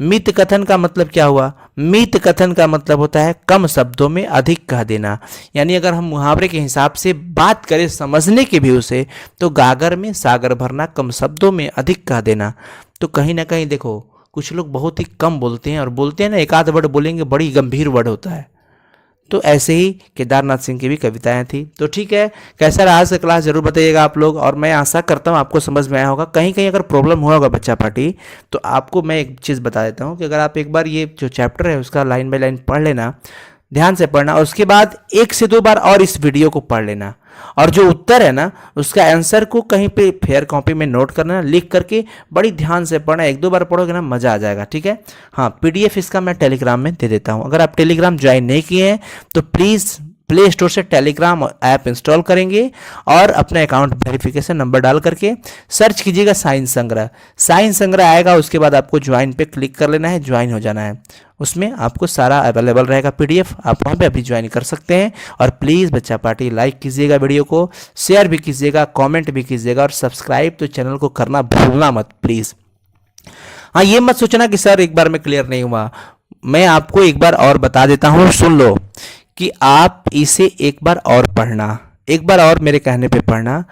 मित कथन का मतलब क्या हुआ? मित कथन का मतलब होता है कम शब्दों में अधिक कह देना। यानी अगर हम मुहावरे के हिसाब से बात करें समझने के भी उसे, तो गागर में सागर भरना, कम शब्दों में अधिक कह देना। तो कहीं ना कहीं देखो, कुछ लोग बहुत ही कम बोलते हैं, और बोलते हैं ना एक आध वर्ड बोलेंगे बड़ी गंभीर वर्ड होता है। तो ऐसे ही केदारनाथ सिंह की भी कविताएं थी। तो ठीक है, कैसा रहा आज का क्लास जरूर बताइएगा आप लोग, और मैं आशा करता हूँ आपको समझ में आया होगा। कहीं कहीं अगर प्रॉब्लम हुआ होगा बच्चा पार्टी, तो आपको मैं एक चीज़ बता देता हूँ कि अगर आप एक बार ये जो चैप्टर है उसका लाइन बाय लाइन पढ़ लेना, ध्यान से पढ़ना, और उसके बाद 1 से 2 बार और इस वीडियो को पढ़ लेना, और जो उत्तर है ना उसका आंसर को कहीं पे फेयर कॉपी में नोट करना, लिख करके बड़ी ध्यान से पढ़ना। 1-2 बार पढ़ोगे ना मज़ा आ जाएगा, ठीक है। हाँ, पीडीएफ इसका मैं टेलीग्राम में दे देता हूँ। अगर आप टेलीग्राम ज्वाइन नहीं किए हैं तो प्लीज़ प्ले स्टोर से टेलीग्राम ऐप इंस्टॉल करेंगे और अपना अकाउंट वेरिफिकेशन नंबर डाल करके सर्च कीजिएगा साइंस संग्रह आएगा। उसके बाद आपको ज्वाइन पे क्लिक कर लेना है, ज्वाइन हो जाना है। उसमें आपको सारा अवेलेबल रहेगा पीडीएफ, आप वहाँ पे अभी ज्वाइन कर सकते हैं। और प्लीज़ बच्चा पार्टी लाइक कीजिएगा वीडियो को, शेयर भी कीजिएगा, कमेंट भी कीजिएगा, और सब्सक्राइब तो चैनल को करना भूलना मत प्लीज़। हाँ, ये मत सोचना कि सर एक बार में क्लियर नहीं हुआ, मैं आपको एक बार और बता देता हूँ, सुन लो, कि आप इसे एक बार और पढ़ना, एक बार और मेरे कहने पे पढ़ना,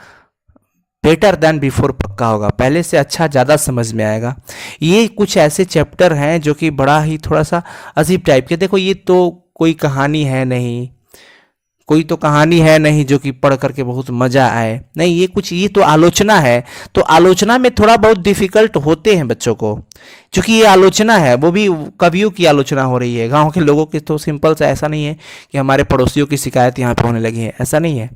बेटर देन बिफोर पक्का होगा, पहले से अच्छा ज़्यादा समझ में आएगा। ये कुछ ऐसे चैप्टर हैं जो कि बड़ा ही थोड़ा सा अजीब टाइप के, देखो ये तो कोई कहानी है नहीं, कोई तो कहानी है नहीं जो कि पढ़ करके बहुत मज़ा आए, नहीं, ये तो आलोचना है। तो आलोचना में थोड़ा बहुत डिफिकल्ट होते हैं बच्चों को, क्योंकि ये आलोचना है, वो भी कवियों की आलोचना हो रही है, गांव के लोगों की। तो सिंपल सा ऐसा नहीं है कि हमारे पड़ोसियों की शिकायत यहाँ पे होने लगी है, ऐसा नहीं है।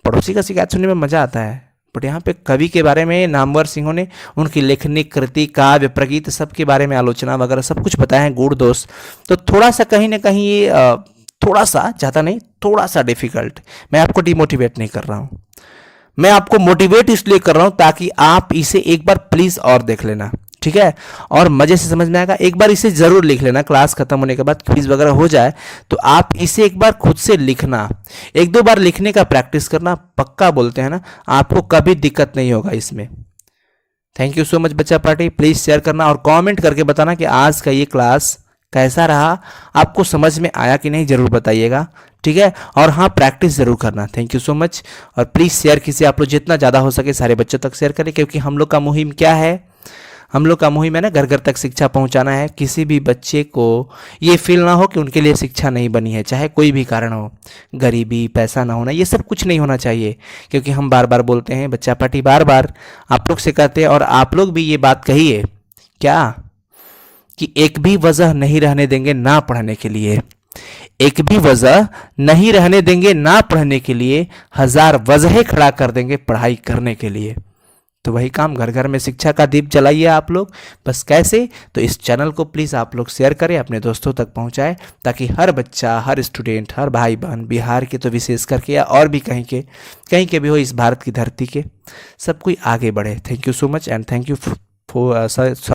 पड़ोसी का शिकायत सुनने में मज़ा आता है, बट यहाँ पे कवि के बारे में नामवर सिंहों ने उनकी लेखनी, कृति, काव्य, प्रगीत सब के बारे में आलोचना वगैरह सब कुछ बताया है, गुण दोष। तो थोड़ा सा कहीं ना कहीं ये थोड़ा सा, ज़्यादा नहीं, थोड़ा सा डिफिकल्ट। मैं आपको डिमोटिवेट नहीं कर रहा हूँ, मैं आपको मोटिवेट इसलिए कर रहा हूँ ताकि आप इसे एक बार प्लीज़ और देख लेना, ठीक है, और मज़े से समझ में आएगा। एक बार इसे ज़रूर लिख लेना, क्लास खत्म होने के बाद क्विज वगैरह हो जाए तो आप इसे एक बार खुद से लिखना, 1-2 बार लिखने का प्रैक्टिस करना, पक्का बोलते हैं ना, आपको कभी दिक्कत नहीं होगा इसमें। थैंक यू सो मच बच्चा पार्टी, प्लीज़ शेयर करना और कमेंट करके बताना कि आज का ये क्लास कैसा रहा, आपको समझ में आया कि नहीं, ज़रूर बताइएगा, ठीक है। और हाँ, प्रैक्टिस ज़रूर करना। थैंक यू सो मच, और प्लीज़ शेयर कीजिए, आप लोग जितना ज़्यादा हो सके सारे बच्चों तक शेयर करें, क्योंकि हम लोग का मुहिम क्या है, हम लोग का मुहिम है ना घर घर तक शिक्षा पहुंचाना है। किसी भी बच्चे को ये फील ना हो कि उनके लिए शिक्षा नहीं बनी है, चाहे कोई भी कारण हो, गरीबी, पैसा ना होना, ये सब कुछ नहीं होना चाहिए। क्योंकि हम बार बार बोलते हैं, बच्चा पार्टी बार बार आप लोग से कहते हैं, और आप लोग भी ये बात कहिए क्या, कि एक भी वजह नहीं रहने देंगे ना पढ़ने के लिए, एक भी वजह नहीं रहने देंगे ना पढ़ने के लिए, 1000 वजहें खड़ा कर देंगे पढ़ाई करने के लिए। तो वही काम, घर घर में शिक्षा का दीप जलाइए आप लोग। बस कैसे, तो इस चैनल को प्लीज़ आप लोग शेयर करें, अपने दोस्तों तक पहुंचाएं, ताकि हर बच्चा, हर स्टूडेंट, हर भाई बहन, बिहार के तो विशेष करके, या और भी कहीं के भी हो, इस भारत की धरती के, सब कोई आगे बढ़े। Thank you so much, and thank you for